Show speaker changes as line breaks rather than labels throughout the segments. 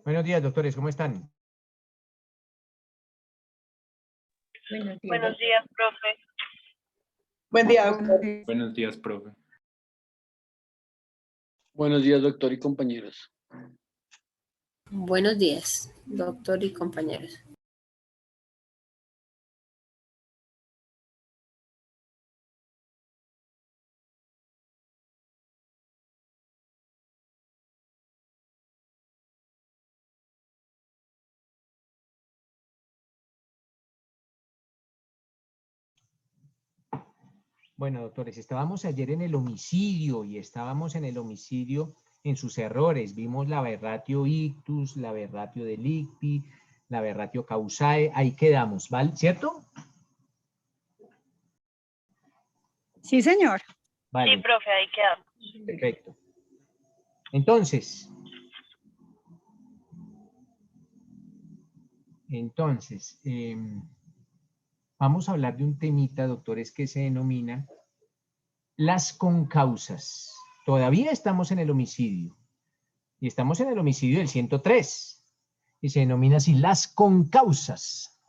Buenos días, doctores, ¿cómo están?
Buenos días, profe.
Buen día, doctor.
Buenos días, profe.
Buenos días, doctor y compañeros.
Buenos días, doctor y compañeros.
Bueno, doctores, estábamos ayer en el homicidio y estábamos en el homicidio en sus errores. Vimos la aberratio ictus, la aberratio delicti, la aberratio causae. Ahí quedamos, ¿vale? ¿Cierto?
Sí, señor.
Vale.
Sí, profe, ahí quedamos.
Perfecto. Entonces, vamos a hablar de un temita, doctores, que se denomina las concausas. Todavía estamos en el homicidio. Y estamos en el homicidio del 103. Y se denomina así las concausas.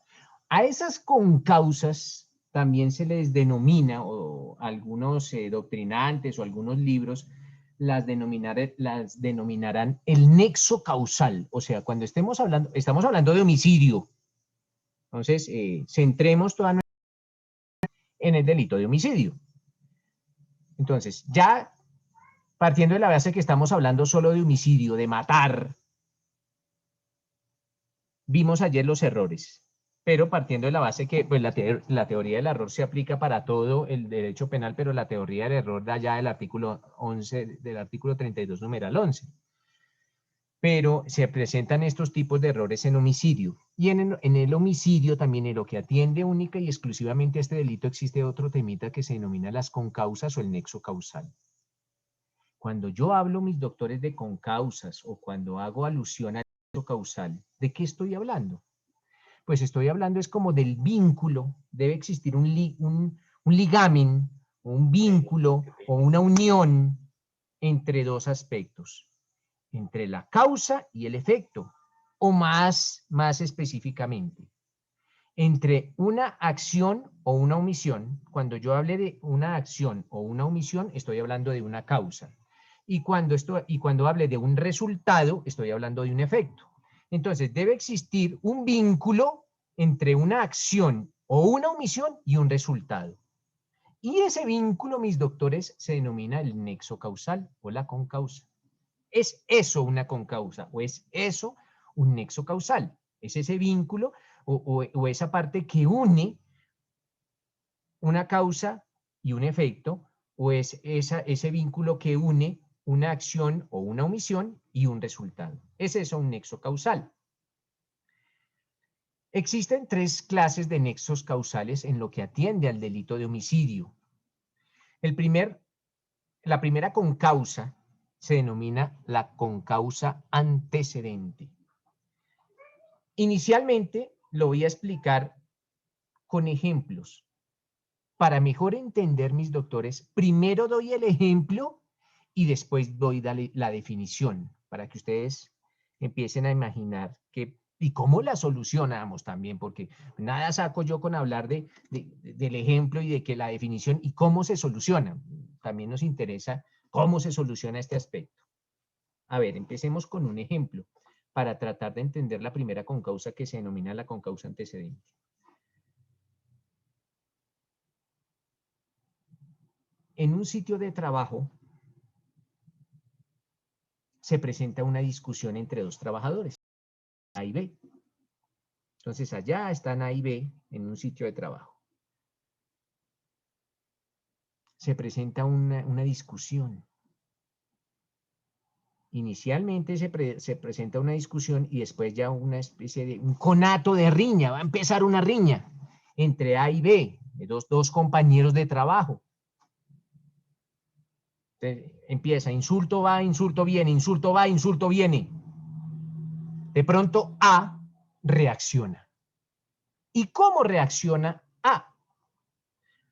A esas concausas también se les denomina, o algunos doctrinantes o algunos libros las denominarán el nexo causal. O sea, cuando estamos hablando de homicidio. Entonces, centremos toda nuestra en el delito de homicidio. Entonces, ya partiendo de la base que estamos hablando solo de homicidio, de matar, vimos ayer los errores, pero partiendo de la base que pues, la teoría del error se aplica para todo el derecho penal, pero la teoría del error da ya del artículo 11, del artículo 32, numeral 11. Pero se presentan estos tipos de errores en homicidio. Y en el homicidio también, en lo que atiende única y exclusivamente a este delito, existe otro temita que se denomina las concausas o el nexo causal. Cuando yo hablo, mis doctores, de concausas o cuando hago alusión al nexo causal, ¿de qué estoy hablando? Pues estoy hablando es como del vínculo, debe existir un ligamen, un vínculo o una unión entre dos aspectos, entre la causa y el efecto, o más específicamente, entre una acción o una omisión. Cuando yo hable de una acción o una omisión, estoy hablando de una causa. Y cuando hable de un resultado, estoy hablando de un efecto. Entonces, debe existir un vínculo entre una acción o una omisión y un resultado. Y ese vínculo, mis doctores, se denomina el nexo causal o la concausa. ¿Es eso una concausa o es eso un nexo causal? Es ese vínculo o esa parte que une una causa y un efecto, o es ese vínculo que une una acción o una omisión y un resultado. ¿Es eso un nexo causal? Existen tres clases de nexos causales en lo que atiende al delito de homicidio. La primera concausa se denomina la concausa antecedente. Inicialmente lo voy a explicar con ejemplos. Para mejor entender, mis doctores, primero doy el ejemplo y después doy la definición para que ustedes empiecen a imaginar y cómo la solucionamos también, porque nada saco yo con hablar del ejemplo y de que la definición y cómo se soluciona. También nos interesa cómo se soluciona este aspecto. A ver, empecemos con un ejemplo para tratar de entender la primera concausa que se denomina la concausa antecedente. En un sitio de trabajo se presenta una discusión entre dos trabajadores, A y B. Entonces allá están A y B en un sitio de trabajo. Se presenta una discusión. Inicialmente se presenta una discusión y después ya una especie de un conato de riña. Va a empezar una riña entre A y B, de dos compañeros de trabajo. Entonces, empieza, insulto va, insulto viene, insulto va, insulto viene. De pronto A reacciona. ¿Y cómo reacciona A?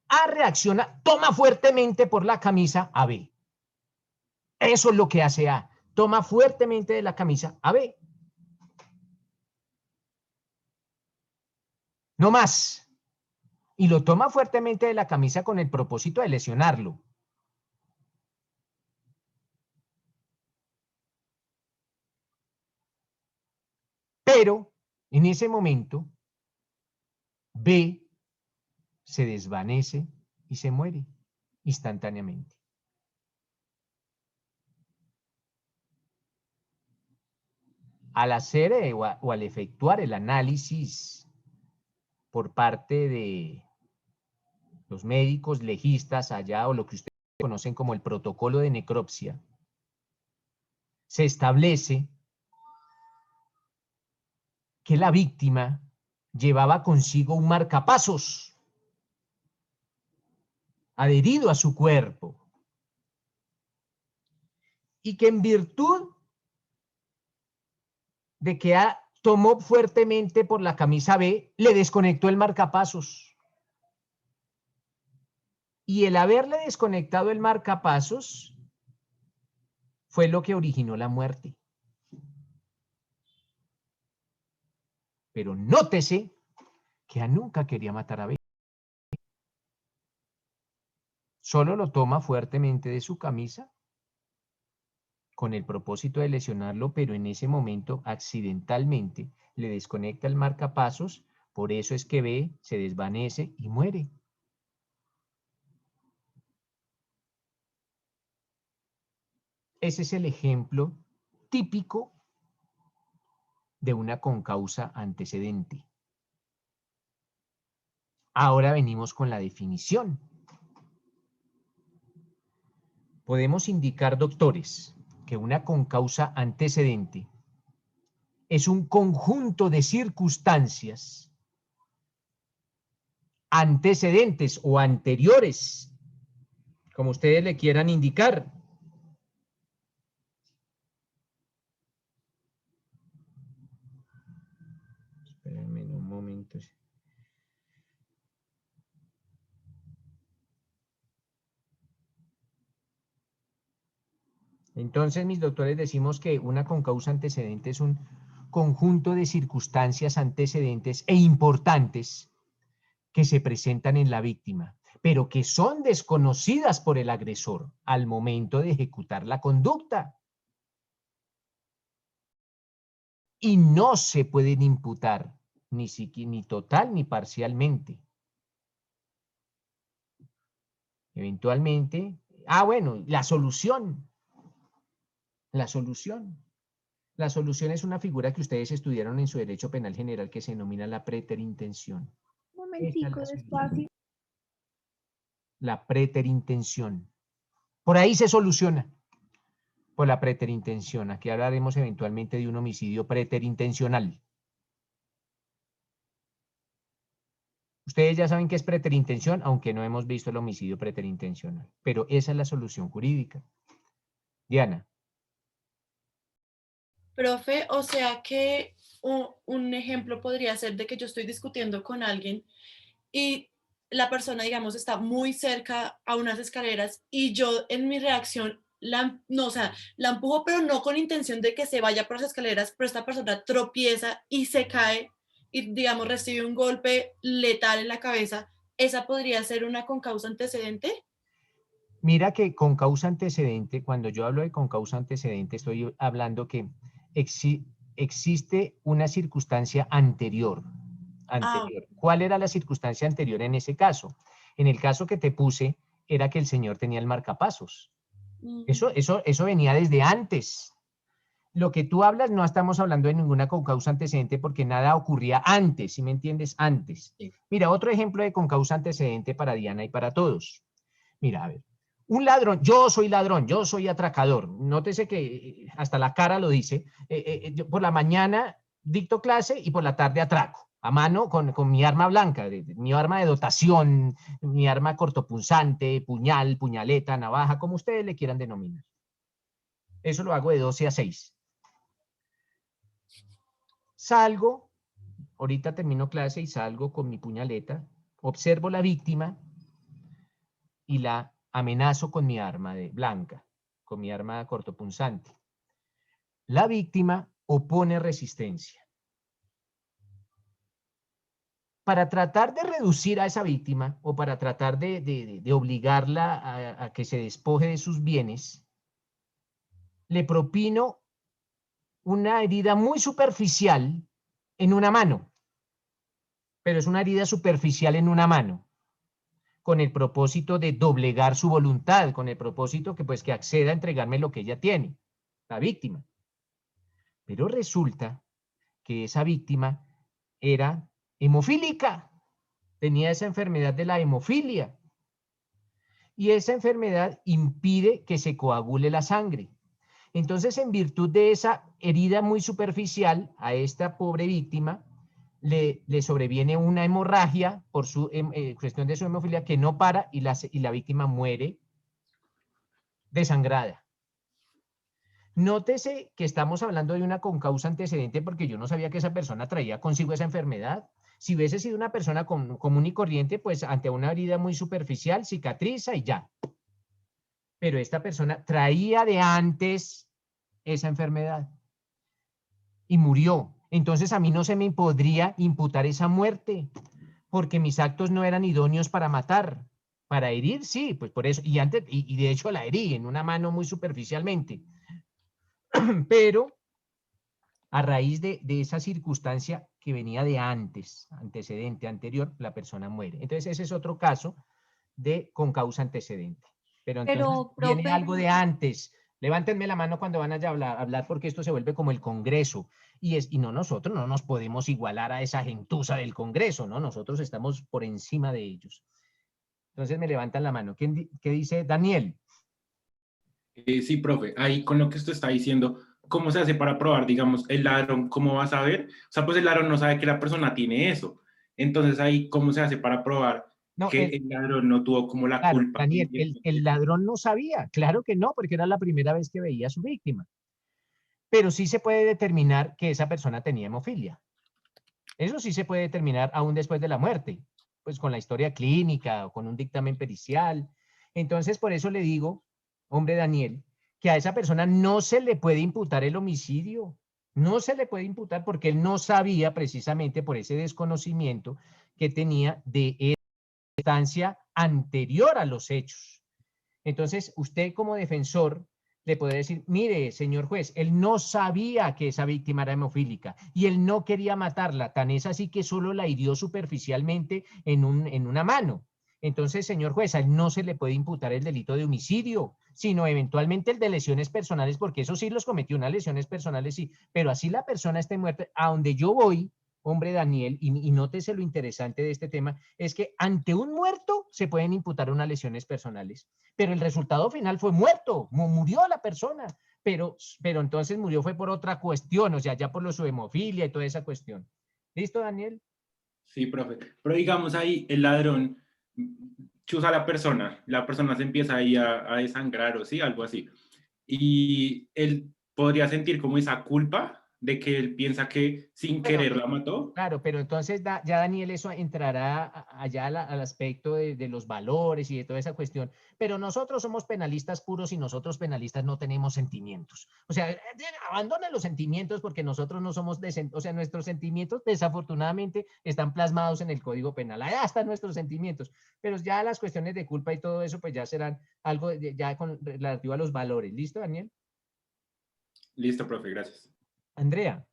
A reacciona, toma fuertemente por la camisa a B. Eso es lo que hace A. Toma fuertemente de la camisa a B. no más. Y lo toma fuertemente de la camisa con el propósito de lesionarlo. Pero en ese momento, B se desvanece y se muere instantáneamente. Al hacer o al efectuar el análisis por parte de los médicos legistas allá, o lo que ustedes conocen como el protocolo de necropsia, se establece que la víctima llevaba consigo un marcapasos adherido a su cuerpo y que en virtud de que tomó fuertemente por la camisa B, le desconectó el marcapasos. Y el haberle desconectado el marcapasos fue lo que originó la muerte. Pero nótese que nunca quería matar a B. Solo lo toma fuertemente de su camisa con el propósito de lesionarlo, pero en ese momento accidentalmente le desconecta el marcapasos, por eso es que B se desvanece y muere. Ese es el ejemplo típico de una concausa antecedente. Ahora venimos con la definición. Podemos indicar, doctores, que una concausa antecedente es un conjunto de circunstancias antecedentes o anteriores, como ustedes le quieran indicar, espérenme un momento. Entonces, mis doctores, decimos que una concausa antecedente es un conjunto de circunstancias antecedentes e importantes que se presentan en la víctima, pero que son desconocidas por el agresor al momento de ejecutar la conducta. Y no se pueden imputar ni total ni parcialmente. Eventualmente, bueno, la solución. La solución. La solución es una figura que ustedes estudiaron en su derecho penal general que se denomina la preterintención.
Un momentico, despacio.
La preterintención. Por ahí se soluciona. Por la preterintención. Aquí hablaremos eventualmente de un homicidio preterintencional. Ustedes ya saben qué es preterintención, aunque no hemos visto el homicidio preterintencional. Pero esa es la solución jurídica. Diana.
Profe, o sea que un ejemplo podría ser de que yo estoy discutiendo con alguien y la persona, digamos, está muy cerca a unas escaleras y yo en mi reacción la empujo, pero no con intención de que se vaya por las escaleras, pero esta persona tropieza y se cae y, digamos, recibe un golpe letal en la cabeza. ¿Esa podría ser una concausa antecedente?
Mira que con causa antecedente, cuando yo hablo de con causa antecedente, estoy hablando que existe una circunstancia anterior. ¿Cuál era la circunstancia anterior en ese caso? En el caso que te puse, era que el señor tenía el marcapasos. Eso venía desde antes. Lo que tú hablas, no estamos hablando de ninguna concausa antecedente porque nada ocurría antes, ¿sí me entiendes? Antes.
Sí.
Mira, otro ejemplo de concausa antecedente para Diana y para todos. Mira, a ver. Un ladrón, yo soy atracador. Nótese que hasta la cara lo dice. Yo por la mañana dicto clase y por la tarde atraco. A mano con mi arma blanca, mi arma de dotación, mi arma cortopunzante, puñal, puñaleta, navaja, como ustedes le quieran denominar. Eso lo hago de 12 a 6. Salgo, ahorita termino clase y salgo con mi puñaleta, observo la víctima y la amenazo con mi arma blanca, con mi arma cortopunzante. La víctima opone resistencia. para tratar de reducir a esa víctima o para tratar de obligarla a que se despoje de sus bienes, le propino una herida muy superficial en una mano, pero es una herida superficial en una mano, con el propósito de doblegar su voluntad, con el propósito que pues que acceda a entregarme lo que ella tiene, la víctima. Pero resulta que esa víctima era hemofílica, tenía esa enfermedad de la hemofilia, y esa enfermedad impide que se coagule la sangre. Entonces, en virtud de esa herida muy superficial, a esta pobre víctima le sobreviene una hemorragia por su cuestión de su hemofilia que no para y la víctima muere desangrada. Nótese que estamos hablando de una concausa antecedente porque yo no sabía que esa persona traía consigo esa enfermedad. Si hubiese sido una persona común y corriente, pues ante una herida muy superficial, cicatriza y ya. Pero esta persona traía de antes esa enfermedad y murió. Entonces a mí no se me podría imputar esa muerte porque mis actos no eran idóneos para matar. Para herir, sí, pues por eso. Y de hecho la herí en una mano muy superficialmente. Pero a raíz de esa circunstancia que venía de antes, antecedente, anterior, la persona muere. Entonces ese es otro caso de concausa antecedente. Pero entonces viene
profe,
algo de antes. Levántenme la mano cuando van a hablar porque esto se vuelve como el Congreso. Y no, nosotros no nos podemos igualar a esa gentuza del Congreso, ¿no? Nosotros estamos por encima de ellos. Entonces me levantan la mano. ¿Qué dice Daniel?
Sí, profe, ahí con lo que usted está diciendo, ¿cómo se hace para probar, digamos, el ladrón, cómo va a saber? O sea, pues el ladrón no sabe que la persona tiene eso. Entonces ahí, ¿cómo se hace para probar que el ladrón no tuvo como la
claro,
culpa?
Daniel, el ladrón no sabía, claro que no, porque era la primera vez que veía a su víctima. Pero sí se puede determinar que esa persona tenía hemofilia. Eso sí se puede determinar aún después de la muerte, pues con la historia clínica o con un dictamen pericial. Entonces, por eso le digo, hombre Daniel, que a esa persona no se le puede imputar el homicidio. No se le puede imputar porque él no sabía precisamente por ese desconocimiento que tenía de esa instancia anterior a los hechos. Entonces, usted como defensor le puede decir, mire, señor juez, él no sabía que esa víctima era hemofílica y él no quería matarla, tan es así que solo la hirió superficialmente en una mano. Entonces, señor juez, a él no se le puede imputar el delito de homicidio, sino eventualmente el de lesiones personales, porque eso sí los cometió, unas lesiones personales sí, pero así la persona esté muerta, a donde yo voy, hombre Daniel, y nótese lo interesante de este tema, es que ante un muerto se pueden imputar unas lesiones personales, pero el resultado final fue muerto, murió la persona, pero entonces murió fue por otra cuestión, o sea, ya por su hemofilia y toda esa cuestión. ¿Listo, Daniel?
Sí, profe. Pero digamos ahí, el ladrón chuza a la persona se empieza ahí a desangrar o sí, algo así. Y él podría sentir como esa culpa de que él piensa que sin querer la mató.
Claro, pero entonces ya Daniel eso entrará allá al aspecto de los valores y de toda esa cuestión, pero nosotros somos penalistas puros y nosotros penalistas no tenemos sentimientos. O sea, abandona los sentimientos porque nosotros no somos, o sea, nuestros sentimientos desafortunadamente están plasmados en el Código Penal, allá están nuestros sentimientos, pero ya las cuestiones de culpa y todo eso pues ya serán algo ya relativo a los valores. ¿Listo, Daniel?
Listo, profe, gracias.
Andrea.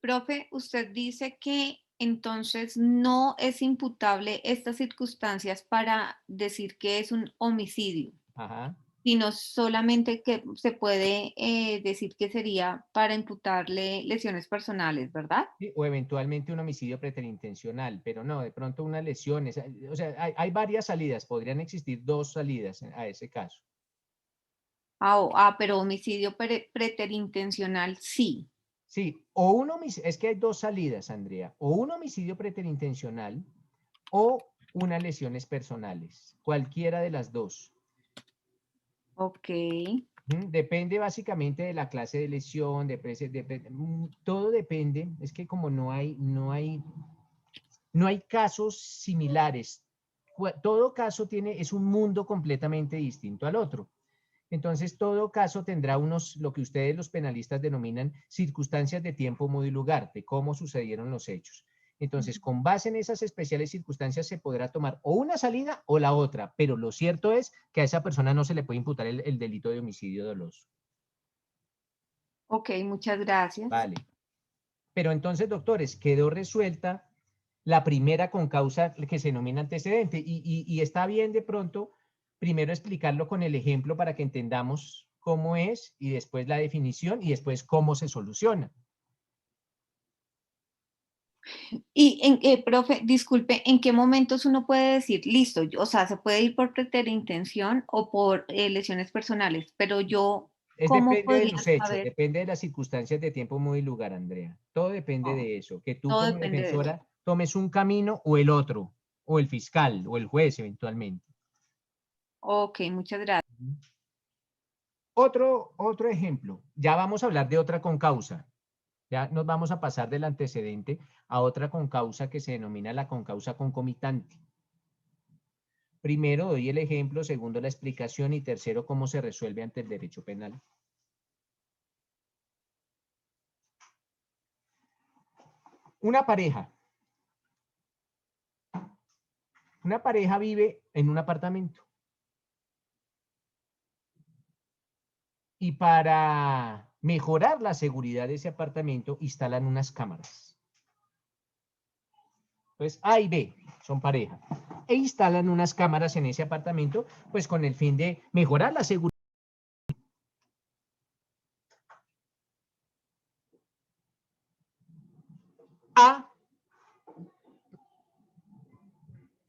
Profe, usted dice que entonces no es imputable estas circunstancias para decir que es un homicidio,
Ajá.
sino solamente que se puede decir que sería para imputarle lesiones personales, ¿verdad?
Sí, o eventualmente un homicidio preterintencional, pero no, de pronto unas lesiones, o sea, hay varias salidas, podrían existir dos salidas a ese caso.
Pero homicidio preterintencional sí.
Sí, o un homicidio, es que hay dos salidas, Andrea, o un homicidio preterintencional o unas lesiones personales, cualquiera de las dos.
Ok.
Depende básicamente de la clase de lesión, todo depende, es que como no hay casos similares, todo caso es un mundo completamente distinto al otro. Entonces, todo caso tendrá lo que ustedes los penalistas denominan circunstancias de tiempo, modo y lugar, de cómo sucedieron los hechos. Entonces, con base en esas especiales circunstancias se podrá tomar o una salida o la otra, pero lo cierto es que a esa persona no se le puede imputar el delito de homicidio doloso.
Ok, muchas gracias.
Vale. Pero entonces, doctores, quedó resuelta la primera con causa que se denomina antecedente. Y está bien de pronto primero explicarlo con el ejemplo para que entendamos cómo es y después la definición y después cómo se soluciona.
Y, profe, disculpe, ¿en qué momentos uno puede decir, listo, o sea, se puede ir por preterintención o por lesiones personales, pero yo, ¿cómo
Depende de
podría
los hechos,
saber?
depende de las circunstancias de tiempo, modo y lugar, Andrea. Todo depende de eso, que tú
Todo
como
depende de eso.
defensora tomes un camino o el otro, o el fiscal, o el juez eventualmente.
Ok, muchas gracias.
Otro ejemplo, ya vamos a hablar de otra concausa. Ya nos vamos a pasar del antecedente a otra concausa que se denomina la concausa concomitante. Primero doy el ejemplo, segundo la explicación y tercero cómo se resuelve ante el derecho penal. Una pareja vive en un apartamento y para mejorar la seguridad de ese apartamento instalan unas cámaras. Entonces A y B son pareja e instalan unas cámaras en ese apartamento pues con el fin de mejorar la seguridad. A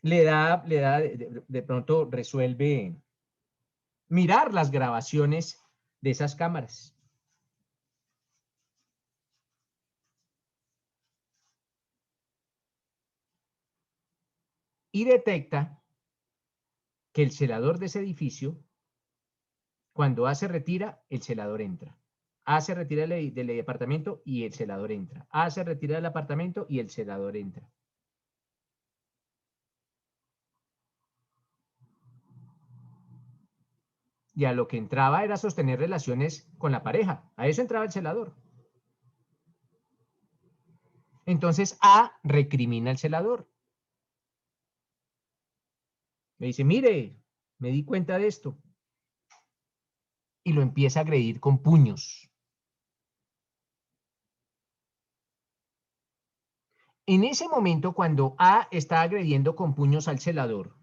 de pronto resuelve mirar las grabaciones de esas cámaras. Y detecta que el celador de ese edificio, cuando A se retira, el celador entra. A se retira del apartamento y el celador entra. A se retira del apartamento y el celador entra. Y a lo que entraba era sostener relaciones con la pareja. A eso entraba el celador. Entonces A recrimina al celador. Me dice, mire, me di cuenta de esto. Y lo empieza a agredir con puños. En ese momento, cuando A está agrediendo con puños al celador,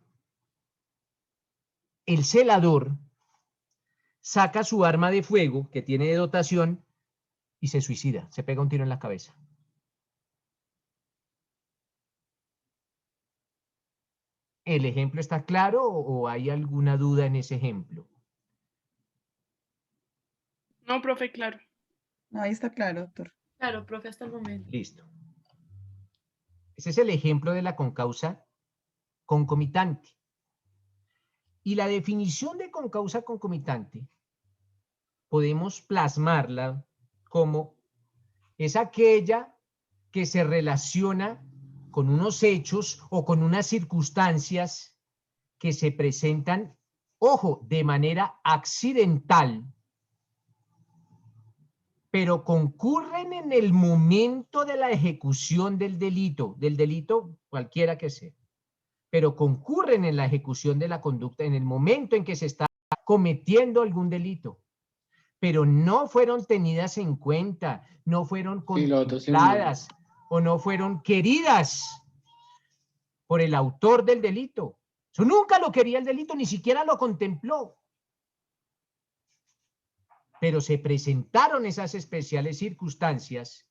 el celador saca su arma de fuego que tiene de dotación y se suicida, se pega un tiro en la cabeza. ¿El ejemplo está claro o hay alguna duda en ese ejemplo?
No, profe, claro.
No, ahí está claro, doctor.
Claro, profe, hasta el momento.
Listo. Ese es el ejemplo de la concausa concomitante. Y la definición de concausa concomitante podemos plasmarla como es aquella que se relaciona con unos hechos o con unas circunstancias que se presentan, ojo, de manera accidental, pero concurren en el momento de la ejecución del delito cualquiera que sea, pero concurren en la ejecución de la conducta en el momento en que se está cometiendo algún delito, pero no fueron tenidas en cuenta, no fueron contempladas o no fueron queridas por el autor del delito. Eso nunca lo quería el delito, ni siquiera lo contempló. Pero se presentaron esas especiales circunstancias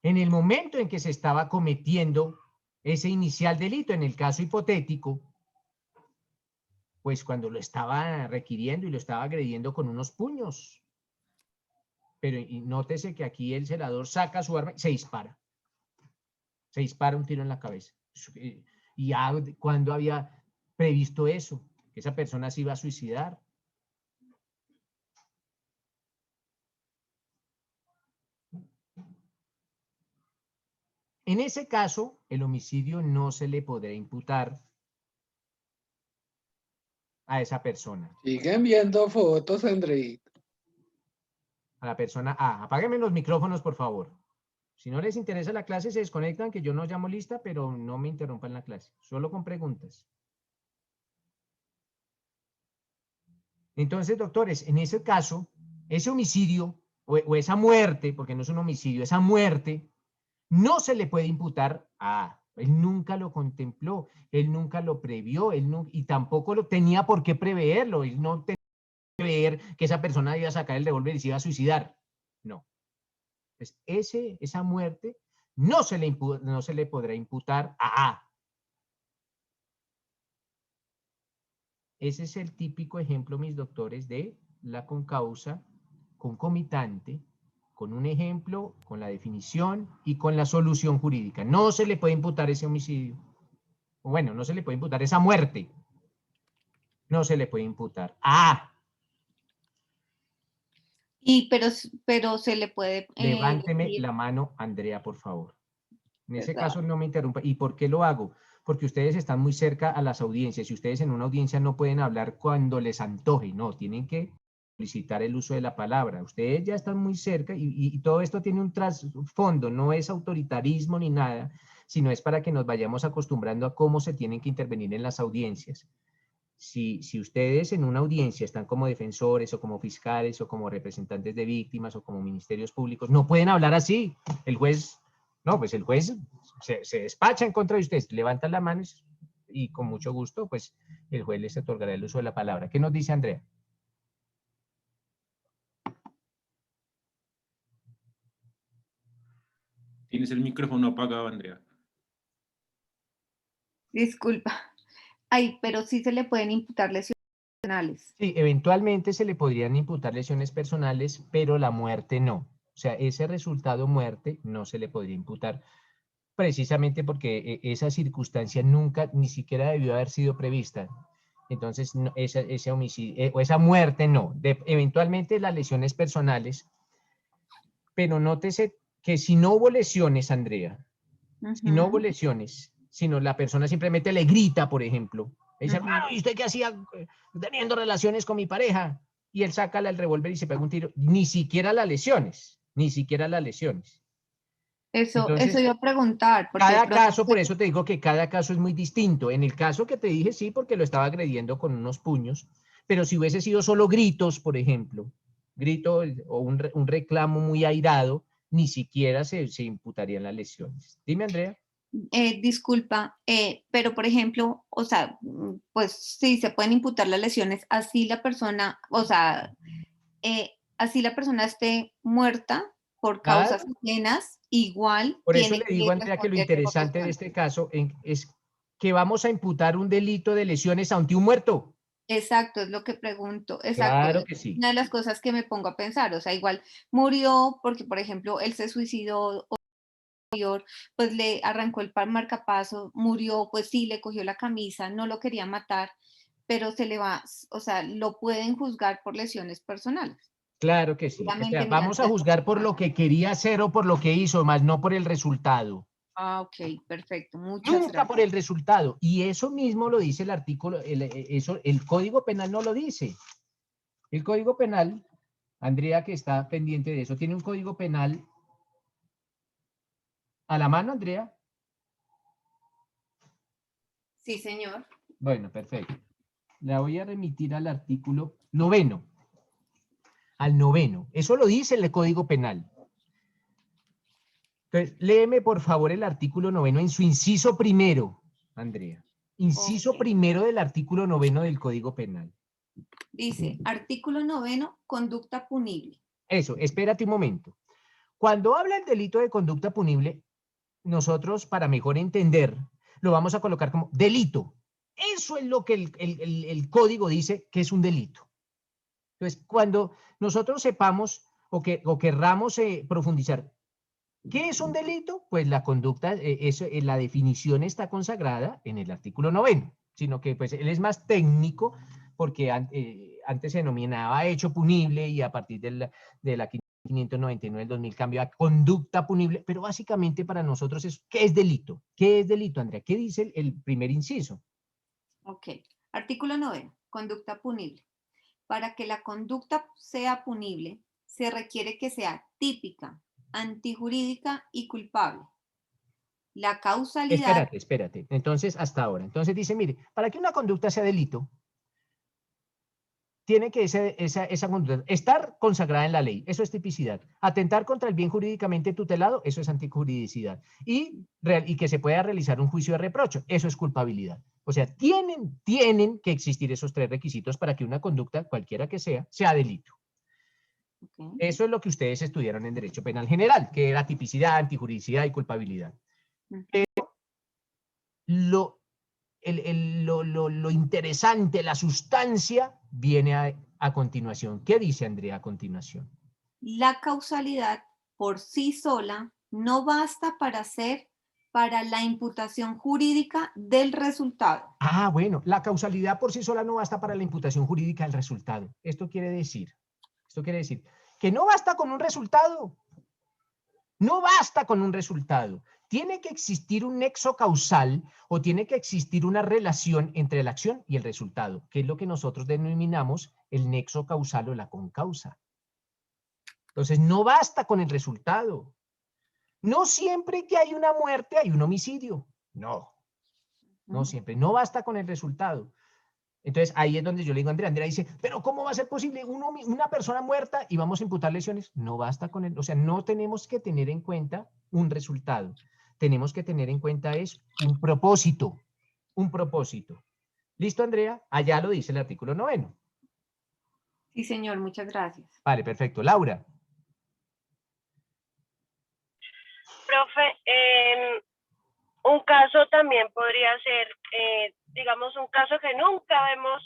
en el momento en que se estaba cometiendo ese inicial delito, en el caso hipotético, pues cuando lo estaba requiriendo y lo estaba agrediendo con unos puños. Pero y nótese que aquí el celador saca su arma y se dispara. Se dispara un tiro en la cabeza. Y ya cuando había previsto eso, que esa persona se iba a suicidar. En ese caso, el homicidio no se le podrá imputar a esa persona.
Siguen viendo fotos, Andreita.
A la persona A. Apáguenme los micrófonos, por favor. Si no les interesa la clase, se desconectan, que yo no llamo lista, pero no me interrumpan la clase, solo con preguntas. Entonces, doctores, en ese caso, ese homicidio o esa muerte, porque no es un homicidio, esa muerte, no se le puede imputar a... Él nunca lo contempló, él nunca lo previó, y tampoco lo tenía por qué preverlo, él no tenía que prever que esa persona iba a sacar el revólver y se iba a suicidar. No. Pues esa muerte no se le podrá imputar a A. Ese es el típico ejemplo, mis doctores, de la concausa concomitante, con un ejemplo, con la definición y con la solución jurídica. No se le puede imputar ese homicidio. Bueno, no se le puede imputar esa muerte. No se le puede imputar a A.
Pero se le puede...
Levánteme
decir-
la mano, Andrea, por favor. En ese
¿verdad?
caso no me interrumpa. ¿Y por qué lo hago? Porque ustedes están muy cerca a las audiencias y ustedes en una audiencia no pueden hablar cuando les antoje, no, tienen que solicitar el uso de la palabra. Ustedes ya están muy cerca y todo esto tiene un trasfondo, no es autoritarismo ni nada, sino es para que nos vayamos acostumbrando a cómo se tienen que intervenir en las audiencias. Si ustedes en una audiencia están como defensores o como fiscales o como representantes de víctimas o como ministerios públicos, no pueden hablar así. El juez, no, pues el juez se despacha en contra de ustedes, levantan la mano y con mucho gusto, pues el juez les otorgará el uso de la palabra. ¿Qué nos dice Andrea?
Tienes el micrófono apagado, Andrea.
Disculpa. Ay, pero sí se le pueden imputar lesiones personales.
Sí, eventualmente se le podrían imputar lesiones personales, pero la muerte no. O sea, ese resultado muerte no se le podría imputar precisamente porque esa circunstancia nunca, ni siquiera debió haber sido prevista. Entonces, ese homicidio o esa muerte no. Eventualmente las lesiones personales, pero nótese que si no hubo lesiones, Andrea, si no hubo lesiones, sino la persona simplemente le grita, por ejemplo, le dice, hermano, ¿y usted qué hacía teniendo relaciones con mi pareja? Y él saca el revólver y se pega un tiro. Ni siquiera las lesiones, ni siquiera las lesiones.
Eso
Entonces,
iba a preguntar. Porque
cada caso, por eso te digo que cada caso es muy distinto. En el caso que te dije, sí, porque lo estaba agrediendo con unos puños, pero si hubiese sido solo gritos, por ejemplo, grito o un reclamo muy airado, ni siquiera se imputarían las lesiones. Dime, Andrea.
Disculpa, pero por ejemplo, o sea, pues sí, se pueden imputar las lesiones, así la persona, o sea, así la persona esté muerta por causas
Claro.
ajenas, igual
Por eso
tiene
le
que
digo, Andrea, que lo
responder por
interesante de
lesiones.
este caso es que vamos a imputar un delito de lesiones ante un muerto.
Exacto, es lo que pregunto, exacto,
Claro
es
que sí.
una de las cosas que me pongo a pensar, o sea, igual murió porque, por ejemplo, él se suicidó, pues le arrancó el marcapaso, murió, pues sí, le cogió la camisa, no lo quería matar, pero se le va, o sea, lo pueden juzgar por lesiones personales.
Claro que sí. O sea,
Solamente
vamos
mediante
a
la
juzgar por lo que quería hacer o por lo que hizo, más no por el resultado.
Ah, ok, perfecto, muchas
Nunca por
gracias.
el resultado. Y eso mismo lo dice el artículo, el Código Penal no lo dice. El Código Penal, Andrea, que está pendiente de eso, tiene un Código Penal a la mano, Andrea.
Sí, señor.
Bueno, perfecto. La voy a remitir al artículo 9. Al 9. Eso lo dice el Código Penal. Entonces, léeme por favor el artículo 9 en su inciso primero, Andrea. Inciso
Ok.
primero del artículo 9 del Código Penal.
Dice, artículo 9, conducta punible.
Eso, espérate un momento. Cuando habla el delito de conducta punible, nosotros, para mejor entender, lo vamos a colocar como delito. Eso es lo que el código dice que es un delito. Entonces, cuando nosotros sepamos o querramos profundizar, ¿qué es un delito? Pues la conducta, la definición está consagrada en el artículo 9, sino que pues él es más técnico porque antes se denominaba hecho punible y a partir de la 599 del 2000 cambió a conducta punible, pero básicamente para nosotros es, ¿qué es delito? ¿Qué es delito, Andrea? ¿Qué dice el primer inciso?
Ok, artículo 9, conducta punible. Para que la conducta sea punible, se requiere que sea típica, antijurídica y culpable. La causalidad...
Espérate. Entonces, hasta ahora. Entonces dice, mire, para que una conducta sea delito, tiene que esa conducta estar consagrada en la ley. Eso es tipicidad. Atentar contra el bien jurídicamente tutelado, eso es antijuridicidad. Y que se pueda realizar un juicio de reproche, eso es culpabilidad. O sea, tienen que existir esos 3 requisitos para que una conducta, cualquiera que sea delito.
Okay.
Eso es lo que ustedes estudiaron en Derecho Penal General, que era tipicidad, antijuridicidad y culpabilidad. Pero lo interesante, la sustancia, viene a continuación. ¿Qué dice Andrea a continuación?
La causalidad por sí sola no basta para la imputación jurídica del resultado.
Ah, bueno, la causalidad por sí sola no basta para la imputación jurídica del resultado. Esto quiere decir que no basta con un resultado. No basta con un resultado. Tiene que existir un nexo causal o tiene que existir una relación entre la acción y el resultado, que es lo que nosotros denominamos el nexo causal o la concausa. Entonces, no basta con el resultado. No siempre que hay una muerte hay un homicidio. No siempre. No basta con el resultado. Entonces, ahí es donde yo le digo a Andrea. Andrea dice, pero ¿cómo va a ser posible una persona muerta y vamos a imputar lesiones? No basta con o sea, no tenemos que tener en cuenta un resultado. Tenemos que tener en cuenta un propósito. Un propósito. ¿Listo, Andrea? Allá lo dice el artículo 9.
Sí, señor, muchas gracias.
Vale, perfecto. Laura.
Profe, un caso también podría ser, digamos, un caso que nunca vemos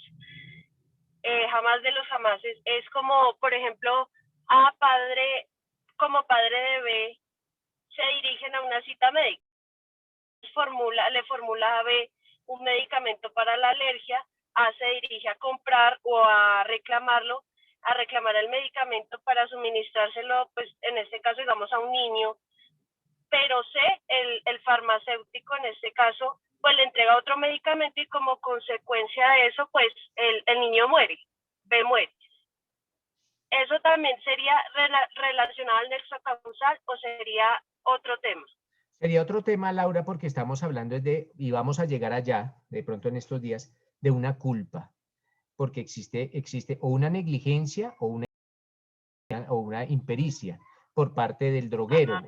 jamás de los jamases. Es como, por ejemplo, como padre de B, se dirigen a una cita médica. Le formula a B un medicamento para la alergia, A se dirige a comprar o a reclamar el medicamento para suministrárselo, pues en este caso, digamos, a un niño, pero C, el farmacéutico en este caso, pues le entrega otro medicamento y como consecuencia de eso, pues el niño muere, B muere. ¿Eso también sería relacionado al nexo causal o sería otro tema?
Sería otro tema, Laura, porque estamos hablando y vamos a llegar allá, de pronto en estos días, de una culpa, porque existe o una negligencia o una impericia por parte del droguero, o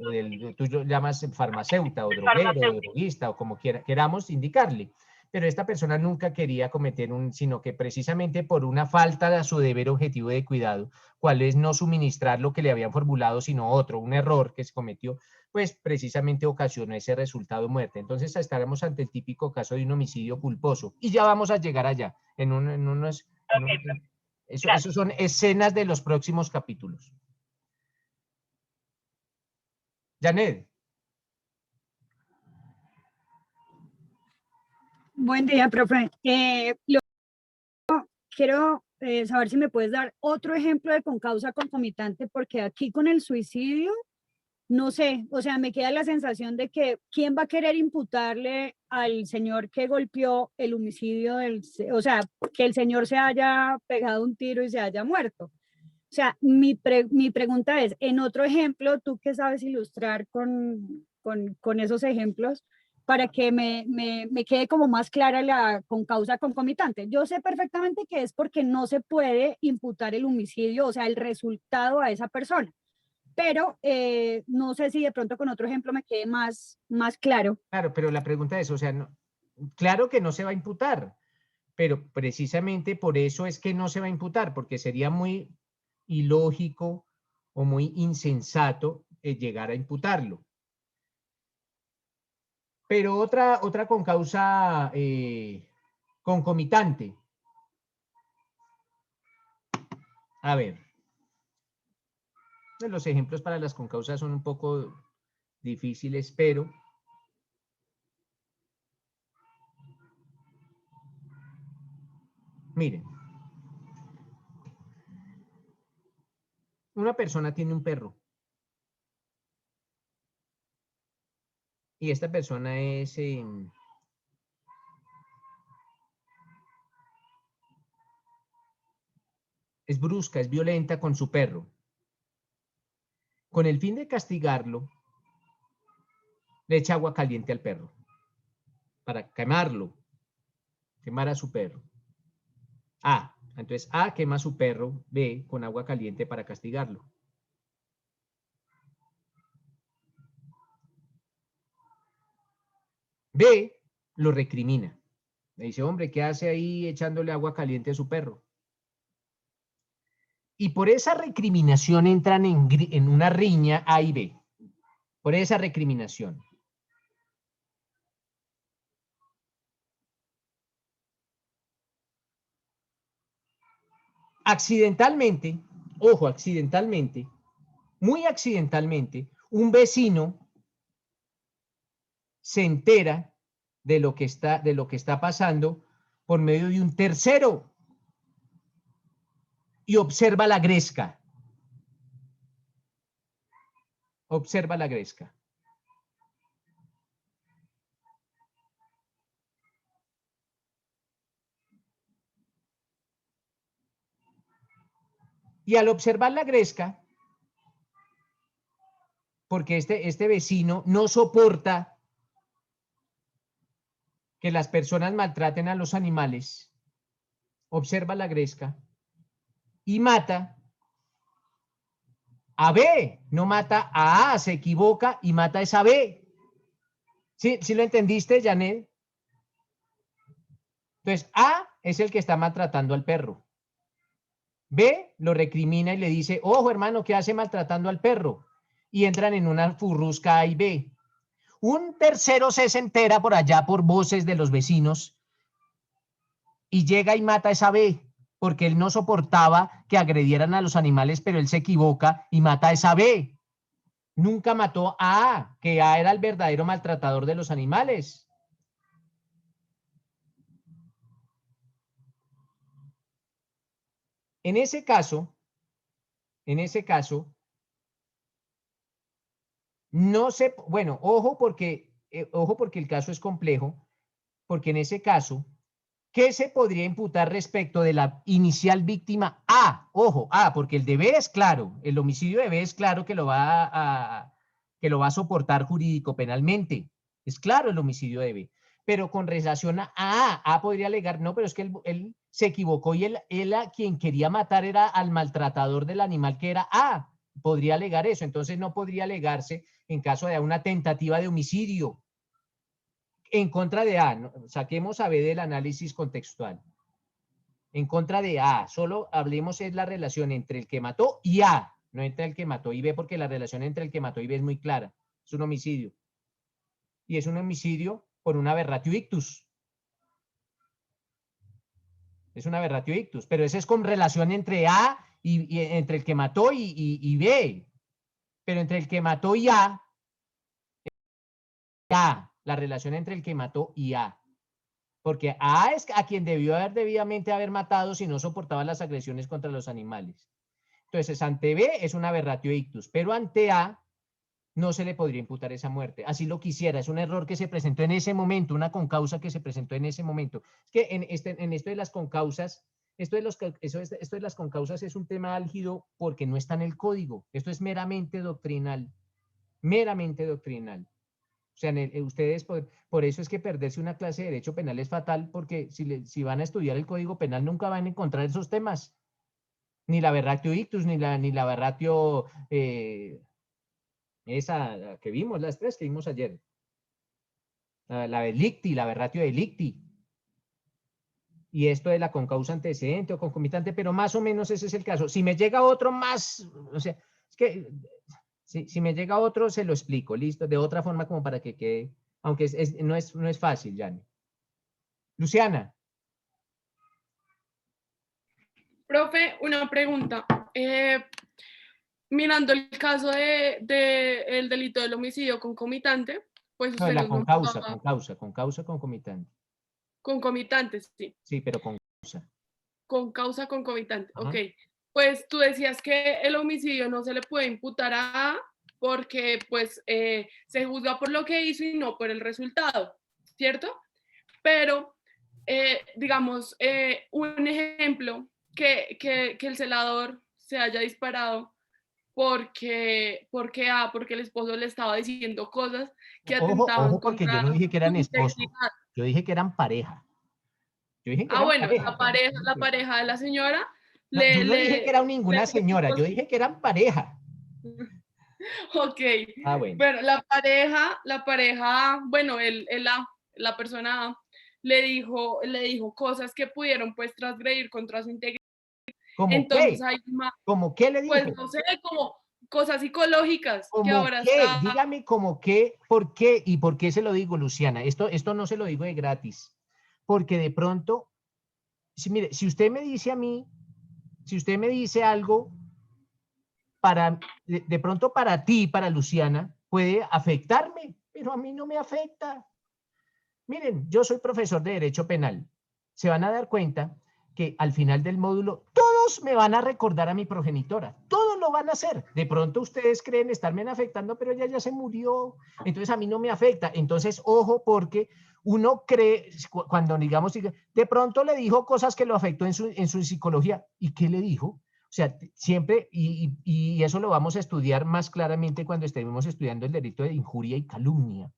tú lo llamas farmacéutico o droguero, o droguista, o como queramos indicarle. Pero esta persona nunca quería cometer sino que precisamente por una falta de su deber objetivo de cuidado, cual es no suministrar lo que le habían formulado, sino otro, un error que se cometió, pues precisamente ocasionó ese resultado de muerte. Entonces estaremos ante el típico caso de un homicidio culposo. Y ya vamos a llegar allá, eso son escenas de los próximos capítulos. Janet.
Buen día, profe. Quiero saber si me puedes dar otro ejemplo de concausa concomitante, porque aquí con el suicidio, no sé, o sea, me queda la sensación de que ¿quién va a querer imputarle al señor que golpeó el homicidio o sea, que el señor se haya pegado un tiro y se haya muerto? O sea, mi pregunta es, en otro ejemplo, tú que sabes ilustrar con esos ejemplos, para que me quede como más clara la concausa concomitante. Yo sé perfectamente que es porque no se puede imputar el homicidio, o sea, el resultado a esa persona. Pero no sé si de pronto con otro ejemplo me quede más claro.
Claro, pero la pregunta es, o sea, claro que no se va a imputar, pero precisamente por eso es que no se va a imputar, porque sería muy ilógico o muy insensato llegar a imputarlo. Pero otra concausa concomitante. A ver. Los ejemplos para las concausas son un poco difíciles, pero miren. Una persona tiene un perro. Y esta persona es brusca, es violenta con su perro. con el fin de castigarlo, le echa agua caliente al perro para quemarlo, quemar a su perro. A, entonces A quema a su perro, B, con agua caliente para castigarlo. B, lo recrimina. Le dice, hombre, ¿qué hace ahí echándole agua caliente a su perro? Y por esa recriminación entran en una riña A y B. Por esa recriminación. Accidentalmente, ojo, accidentalmente, muy accidentalmente, un vecino se entera de lo que está pasando por medio de un tercero y observa la gresca. Observa la gresca. Y al observar la gresca, porque este vecino no soporta que las personas maltraten a los animales, observa la gresca y mata a B, no mata a A, se equivoca y mata a esa B. ¿Sí lo entendiste, Janet? Entonces, A es el que está maltratando al perro. B lo recrimina y le dice, ojo hermano, ¿qué hace maltratando al perro? Y entran en una furrusca A y B. Un tercero se entera por allá por voces de los vecinos y llega y mata a esa B, porque él no soportaba que agredieran a los animales, pero él se equivoca y mata a esa B. Nunca mató a A, que A era el verdadero maltratador de los animales. En ese caso, no se, bueno, ojo porque el caso es complejo, porque en ese caso, ¿qué se podría imputar respecto de la inicial víctima A? Ojo, A, porque el de B es claro, el homicidio de B es claro que lo va a soportar jurídico penalmente. Es claro el homicidio de B. Pero con relación a A podría alegar, no, pero es que él se equivocó y él a quien quería matar era al maltratador del animal que era A. Podría alegar eso, entonces no podría alegarse en caso de una tentativa de homicidio en contra de A. Saquemos a B del análisis contextual. En contra de A, solo hablemos es la relación entre el que mató y A, no entre el que mató y B, porque la relación entre el que mató y B es muy clara. Es un homicidio. Y es un homicidio por un aberratio ictus. Es un aberratio ictus, pero ese es con relación entre A y entre el que mató y B. Pero entre el que mató y A, la relación entre el que mató y A. Porque A es a quien debió debidamente haber matado si no soportaba las agresiones contra los animales. Entonces, ante B es un aberratio ictus, pero ante A no se le podría imputar esa muerte. Así lo quisiera, es un error que se presentó en ese momento, una concausa que se presentó en ese momento. Es que en esto de las concausas, esto de las concausas es un tema álgido porque no está en el código. Esto es meramente doctrinal. Meramente doctrinal. O sea, ustedes, por eso es que perderse una clase de derecho penal es fatal, porque si van a estudiar el Código Penal nunca van a encontrar esos temas. Ni la aberratio ictus, ni la aberratio, esa que vimos, las tres que vimos ayer. La delicti, la aberratio delicti. Y esto de la concausa antecedente o concomitante, pero más o menos ese es el caso. Si me llega otro más, o sea, es que si me llega otro, se lo explico, listo, de otra forma como para que quede, aunque no es fácil, Jani. Luciana.
Profe, una pregunta. Mirando el caso el delito del homicidio concomitante, pues
No,
usted
la
nos
concausa concomitante.
Concomitante, sí.
Sí, pero con causa.
Con causa concomitante,
Ajá.
ok. Pues tú decías que el homicidio no se le puede imputar a A porque pues se juzga por lo que hizo y no por el resultado, ¿cierto? Pero, digamos, un ejemplo, que el celador se haya disparado porque el esposo le estaba diciendo cosas que
Ojo,
atentaban
ojo, porque yo
contra
no dije que eran
su
esposos.
integridad.
Yo dije que eran pareja. Yo dije que eran
Bueno,
pareja.
la pareja de la señora
No, yo no dije que era ninguna señora, yo dije que eran pareja.
Ok,
Bueno.
pero la pareja, bueno, la persona A le dijo cosas que pudieron pues transgredir contra su integridad.
¿Cómo
Entonces
qué?
hay
¿Cómo qué le dijo?
pues no sé, como cosas psicológicas que
¿Cómo
ahora
qué?
está.
Dígame cómo qué, por qué y por qué se lo digo, Luciana. Esto no se lo digo de gratis. Porque de pronto, mire, si usted me dice a mí, si usted me dice algo de pronto para ti, para Luciana, puede afectarme, pero a mí no me afecta. Miren, yo soy profesor de Derecho Penal. Se van a dar cuenta que al final del módulo todos me van a recordar a mi progenitora. Todos lo van a hacer. De pronto ustedes creen estarme afectando, pero ella ya se murió. Entonces a mí no me afecta. Entonces, ojo, porque uno cree, cuando digamos, de pronto le dijo cosas que lo afectó en su psicología. ¿Y qué le dijo? O sea, siempre, y eso lo vamos a estudiar más claramente cuando estemos estudiando el delito de injuria y calumnia.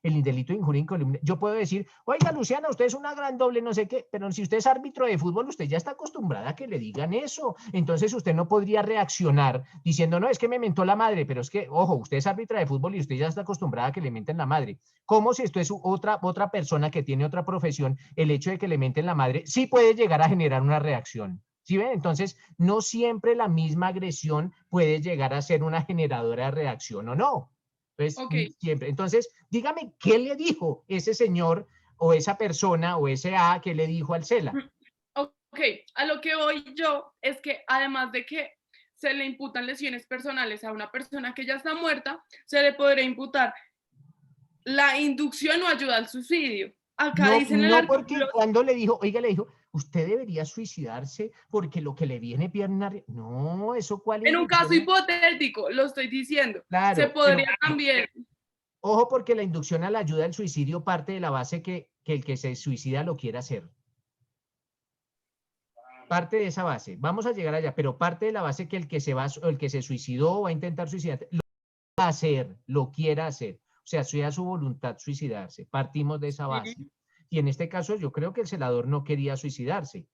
El delito de injuria y calumnia. Yo puedo decir, oiga, Luciana, usted es una gran doble, no sé qué, pero si usted es árbitro de fútbol, usted ya está acostumbrada a que le digan eso. Entonces usted no podría reaccionar diciendo, no, es que me mentó la madre, pero es que, ojo, usted es árbitra de fútbol y usted ya está acostumbrada a que le menten la madre. Como si esto es otra persona que tiene otra profesión, el hecho de que le menten la madre sí puede llegar a generar una reacción. ¿Sí ven? Entonces, no siempre la misma agresión puede llegar a ser una generadora de reacción o no. Entonces, siempre. Entonces, dígame, ¿qué le dijo ese señor o esa persona o ese A que le dijo al CELA?
Ok, a lo que voy yo es que además de que se le imputan lesiones personales a una persona que ya está muerta, se le podría imputar la inducción o ayuda al suicidio. Acá dice en el
No, porque
artículo.
cuando le dijo, oiga, le dijo, usted debería suicidarse porque lo que le viene pierna. No, eso cuál
En un caso
inducción.
hipotético, lo estoy diciendo.
Claro,
Se podría también.
Ojo, porque la inducción a la ayuda al suicidio parte de la base que el que se suicida lo quiera hacer. Parte de esa base. Vamos a llegar allá, pero parte de la base que el que se suicidó o va a intentar suicidarse, lo va a hacer, lo quiera hacer. O sea, sea su voluntad suicidarse. Partimos de esa base. Y en este caso yo creo que el celador no quería suicidarse.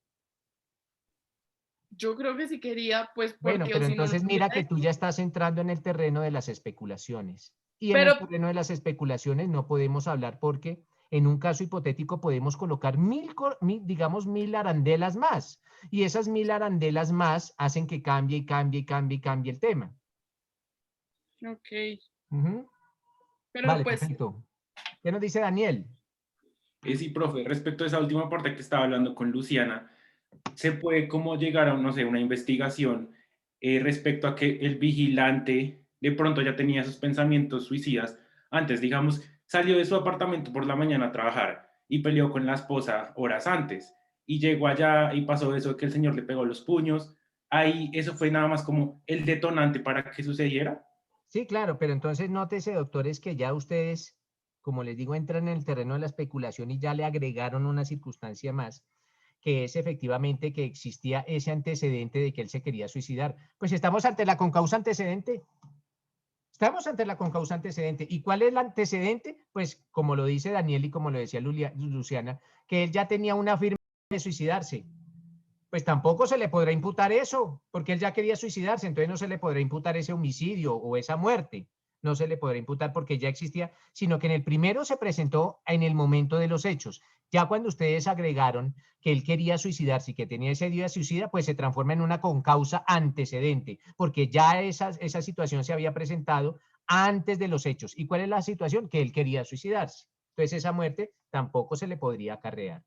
Yo creo que si quería, pues porque
bueno, pero
o si
entonces
no,
mira que tú ya estás entrando en el terreno de las especulaciones. Y en
pero,
el terreno de las especulaciones no podemos hablar porque en un caso hipotético podemos colocar digamos, 1000 arandelas más. Y esas 1000 arandelas más hacen que cambie el tema.
Ok.
Pero vale, pues, perfecto. ¿Qué nos dice Daniel?
Sí, profe, respecto a esa última parte que estaba hablando con Luciana, se puede como llegar a, no sé, una investigación respecto a que el vigilante de pronto ya tenía esos pensamientos suicidas antes, digamos, salió de su apartamento por la mañana a trabajar y peleó con la esposa horas antes y llegó allá y pasó eso que el señor le pegó los puños. Ahí eso fue nada más como el detonante para que sucediera.
Sí, claro, pero entonces nótese, doctores, que ya ustedes, como les digo, entran en el terreno de la especulación y ya le agregaron una circunstancia más, que es efectivamente que existía ese antecedente de que él se quería suicidar. Pues estamos ante la concausa antecedente. Estamos ante la concausa antecedente. ¿Y cuál es el antecedente? Pues como lo dice Daniel y como lo decía Luciana, que él ya tenía una firma de suicidarse. Pues tampoco se le podrá imputar eso, porque él ya quería suicidarse, entonces no se le podrá imputar ese homicidio o esa muerte. No se le podrá imputar porque ya existía, sino que en el primero se presentó en el momento de los hechos. Ya cuando ustedes agregaron que él quería suicidarse y que tenía ese día suicida, pues se transforma en una concausa antecedente, porque ya esa situación se había presentado antes de los hechos. ¿Y cuál es la situación? Que él quería suicidarse. Entonces esa muerte tampoco se le podría acarrear.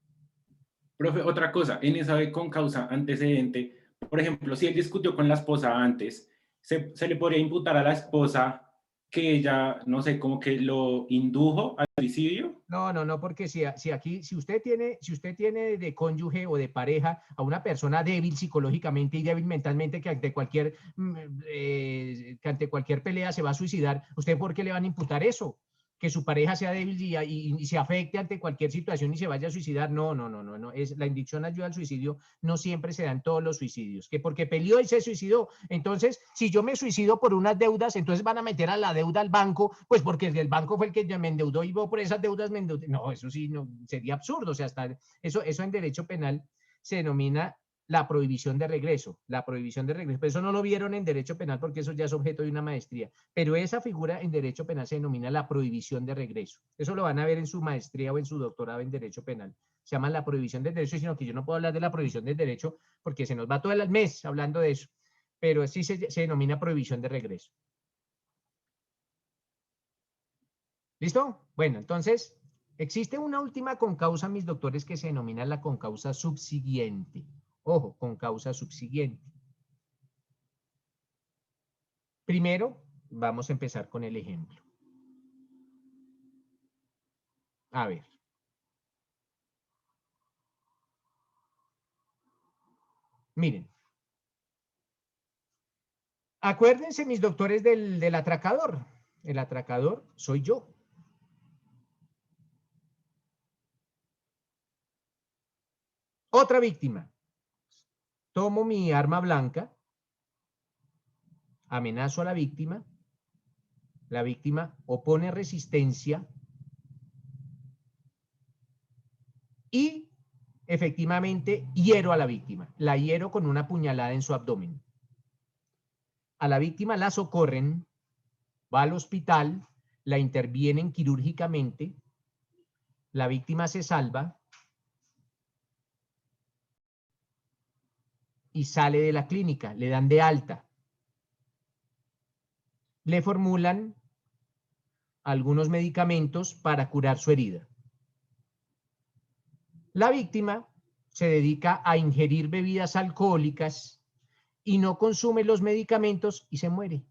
Profe, otra cosa, en esa de con causa antecedente, por ejemplo, si él discutió con la esposa antes, se le podría imputar a la esposa que ella, no sé, como que lo indujo al suicidio.
No, porque si usted tiene de cónyuge o de pareja a una persona débil psicológicamente y débil mentalmente que ante cualquier pelea se va a suicidar, ¿usted por qué le van a imputar eso? que su pareja sea débil y se afecte ante cualquier situación y se vaya a suicidar. No. La inducción ayuda al suicidio no siempre se da en todos los suicidios. Que porque peleó y se suicidó. Entonces, si yo me suicido por unas deudas, entonces van a meter a la deuda al banco, pues porque el banco fue el que me endeudó y yo por esas deudas me endeudé. No, eso sí, no, sería absurdo. O sea, eso en derecho penal se denomina la prohibición de regreso, pero eso no lo vieron en derecho penal porque eso ya es objeto de una maestría, pero esa figura en derecho penal se denomina la prohibición de regreso. Eso lo van a ver en su maestría o en su doctorado en derecho penal. Se llama la prohibición del derecho, sino que yo no puedo hablar de la prohibición del derecho porque se nos va todo el mes hablando de eso, pero sí se denomina prohibición de regreso. ¿Listo? Bueno, entonces, existe una última concausa, mis doctores, que se denomina la concausa subsiguiente. Ojo, con causa subsiguiente. Primero, vamos a empezar con el ejemplo. A ver. Miren. Acuérdense, mis doctores, del atracador. El atracador soy yo. Otra víctima. Tomo mi arma blanca, amenazo a la víctima opone resistencia y efectivamente hiero a la víctima. La hiero con una puñalada en su abdomen. A la víctima la socorren, va al hospital, la intervienen quirúrgicamente, la víctima se salva y sale de la clínica, le dan de alta. Le formulan algunos medicamentos para curar su herida. La víctima se dedica a ingerir bebidas alcohólicas y no consume los medicamentos y se muere.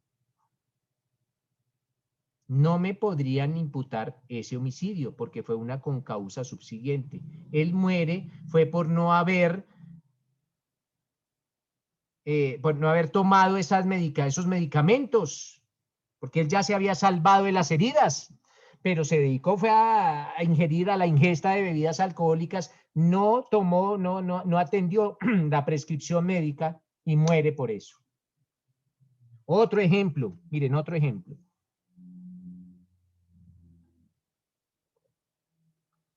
No me podrían imputar ese homicidio porque fue una concausa subsiguiente. Él muere fue por no haber tomado esos medicamentos, porque él ya se había salvado de las heridas, pero se dedicó fue a ingerir, a la ingesta de bebidas alcohólicas, no tomó, no atendió la prescripción médica y muere por eso. Otro ejemplo, miren, otro ejemplo.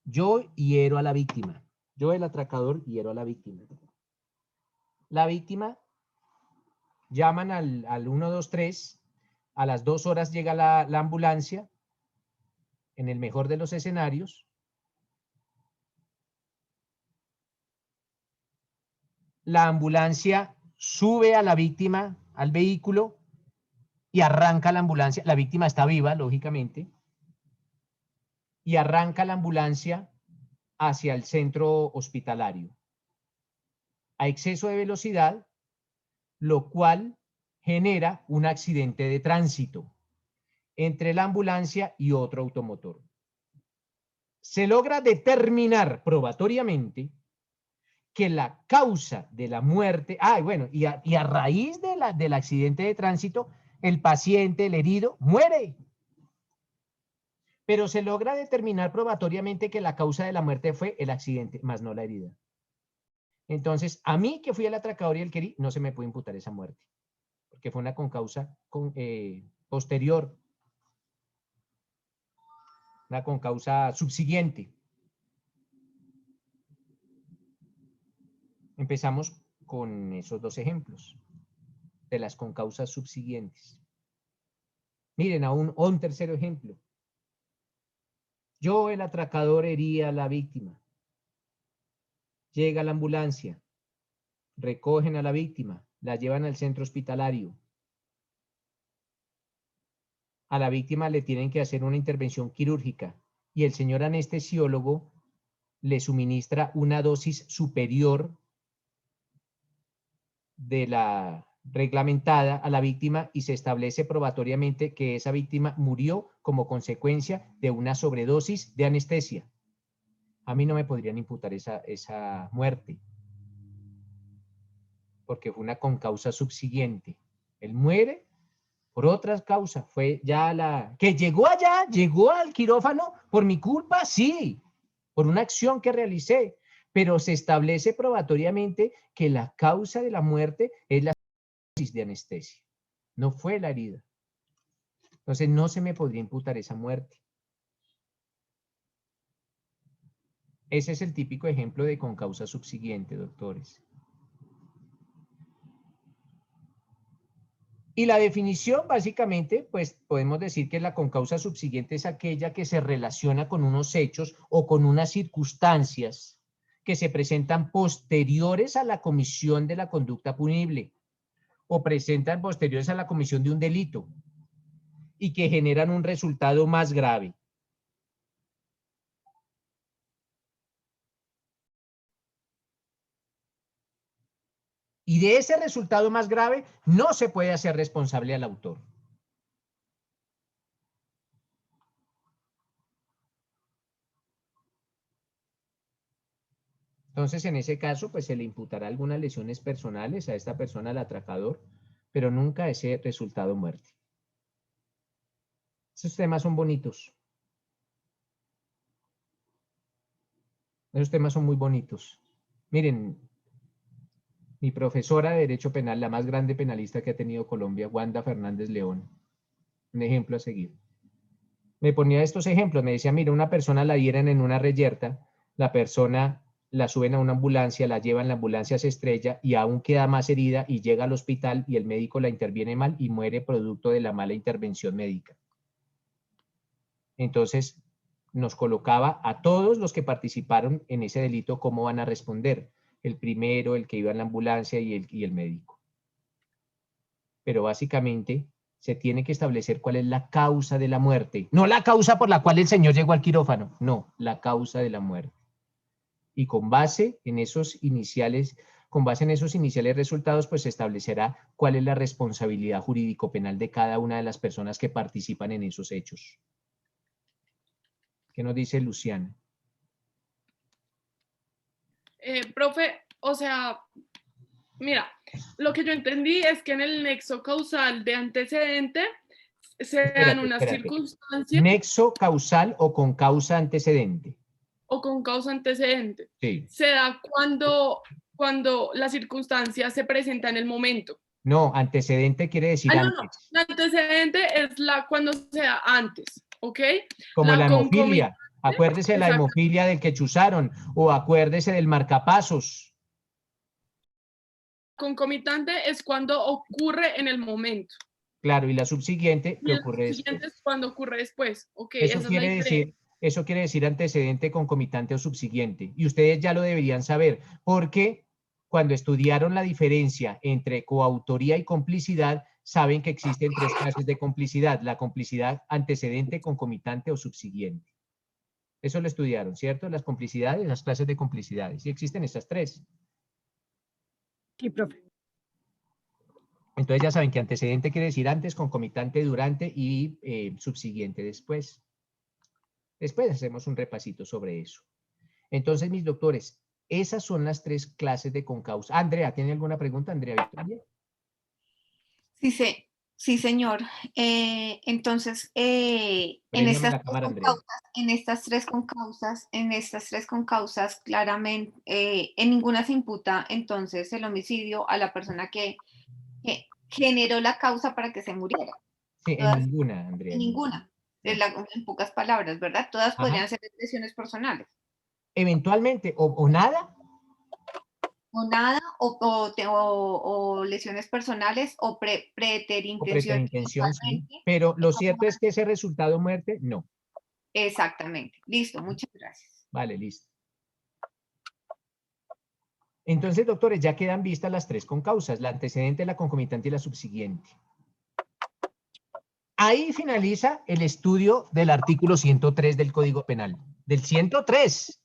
Yo hiero a la víctima. Yo, el atracador, hiero a la víctima. La víctima, llaman al 123, a las 2 horas llega la ambulancia, en el mejor de los escenarios. La ambulancia sube a la víctima al vehículo y arranca la ambulancia. La víctima está viva, lógicamente. Y arranca la ambulancia hacia el centro hospitalario a exceso de velocidad, lo cual genera un accidente de tránsito entre la ambulancia y otro automotor. Se logra determinar probatoriamente que la causa de la muerte, y a raíz del accidente de tránsito, el paciente, el herido, muere. Pero se logra determinar probatoriamente que la causa de la muerte fue el accidente, más no la herida. Entonces, a mí que fui el atracador y el que herí, no se me puede imputar esa muerte, porque fue una concausa posterior, una concausa subsiguiente. Empezamos con esos dos ejemplos de las concausas subsiguientes. Miren, un tercer ejemplo. Yo, el atracador, hería a la víctima. Llega la ambulancia, recogen a la víctima, la llevan al centro hospitalario. A la víctima le tienen que hacer una intervención quirúrgica y el señor anestesiólogo le suministra una dosis superior de la reglamentada a la víctima y se establece probatoriamente que esa víctima murió como consecuencia de una sobredosis de anestesia. A mí no me podrían imputar esa muerte, porque fue una concausa subsiguiente. Él muere por otras causas. Fue ya la... ¿Que llegó allá? ¿Llegó al quirófano por mi culpa? Sí, por una acción que realicé. Pero se establece probatoriamente que la causa de la muerte es la dosis de anestesia. No fue la herida. Entonces no se me podría imputar esa muerte. Ese es el típico ejemplo de concausa subsiguiente, doctores. Y la definición, básicamente, pues podemos decir que la concausa subsiguiente es aquella que se relaciona con unos hechos o con unas circunstancias que se presentan posteriores a la comisión de la conducta punible o presentan posteriores a la comisión de un delito y que generan un resultado más grave. Y de ese resultado más grave no se puede hacer responsable al autor. Entonces, en ese caso, pues se le imputará algunas lesiones personales a esta persona, al atracador, pero nunca ese resultado muerte. Esos temas son bonitos. Esos temas son muy bonitos. Miren, mi profesora de Derecho Penal, la más grande penalista que ha tenido Colombia, Wanda Fernández León, un ejemplo a seguir. Me ponía estos ejemplos, me decía, mira, una persona la hieren en una reyerta, la persona la suben a una ambulancia, la llevan, la ambulancia se estrella y aún queda más herida y llega al hospital y el médico la interviene mal y muere producto de la mala intervención médica. Entonces, nos colocaba a todos los que participaron en ese delito cómo van a responder. El primero, el que iba en la ambulancia y el médico. Pero básicamente se tiene que establecer cuál es la causa de la muerte. No la causa por la cual el señor llegó al quirófano. No, la causa de la muerte. Y con base en esos iniciales resultados, pues se establecerá cuál es la responsabilidad jurídico-penal de cada una de las personas que participan en esos hechos. ¿Qué nos dice Luciana?
Profe, o sea, mira, lo que yo entendí es que en el nexo causal de antecedente se dan unas circunstancias.
¿Nexo causal o con causa antecedente?
O con causa antecedente.
Sí.
Se da cuando la circunstancia se presenta en el momento.
No, antecedente quiere decir antes.
No, la antecedente es cuando se da antes, ¿ok?
Como la hemofilia. Acuérdese de la hemofilia del que chuzaron o acuérdese del marcapasos.
Concomitante es cuando ocurre en el momento.
Claro, y la subsiguiente que ocurre después.
La subsiguiente es cuando ocurre después, ¿ok?
Eso quiere decir antecedente, concomitante o subsiguiente. Y ustedes ya lo deberían saber, porque cuando estudiaron la diferencia entre coautoría y complicidad, saben que existen tres clases de complicidad. La complicidad antecedente, concomitante o subsiguiente. Eso lo estudiaron, ¿cierto? Las complicidades, las clases de complicidades. Y existen estas tres.
Sí, profe.
Entonces ya saben que antecedente quiere decir antes, concomitante durante y subsiguiente después. Después hacemos un repasito sobre eso. Entonces, mis doctores, esas son las tres clases de concausa. Andrea, ¿tiene alguna pregunta, Andrea Victoria?
Sí, señor. Entonces, en estas tres concausas, claramente, en ninguna se imputa entonces el homicidio a la persona que generó la causa para que se muriera.
Sí, en ninguna, Andrea.
En ninguna. En pocas palabras, ¿verdad? Todas podrían ser lesiones personales.
Eventualmente, o nada.
O nada, o lesiones personales, o preterintención.
Sí. Pero lo cierto es que ese resultado muerte, no.
Exactamente. Listo, muchas gracias.
Vale, listo. Entonces, doctores, ya quedan vistas las tres concausas, la antecedente, la concomitante y la subsiguiente. Ahí finaliza el estudio del artículo 103 del Código Penal. Del 103.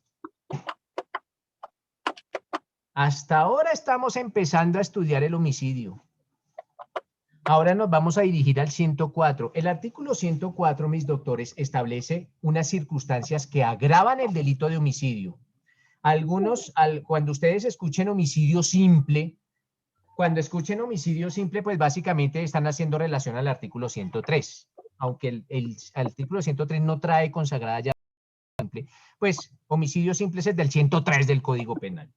Hasta ahora estamos empezando a estudiar el homicidio. Ahora nos vamos a dirigir al 104. El artículo 104, mis doctores, establece unas circunstancias que agravan el delito de homicidio. Algunos, cuando ustedes escuchen homicidio simple, Cuando escuchen homicidio simple, pues básicamente están haciendo relación al artículo 103. Aunque el artículo 103 no trae consagrada ya simple, pues homicidio simple es el del 103 del Código Penal.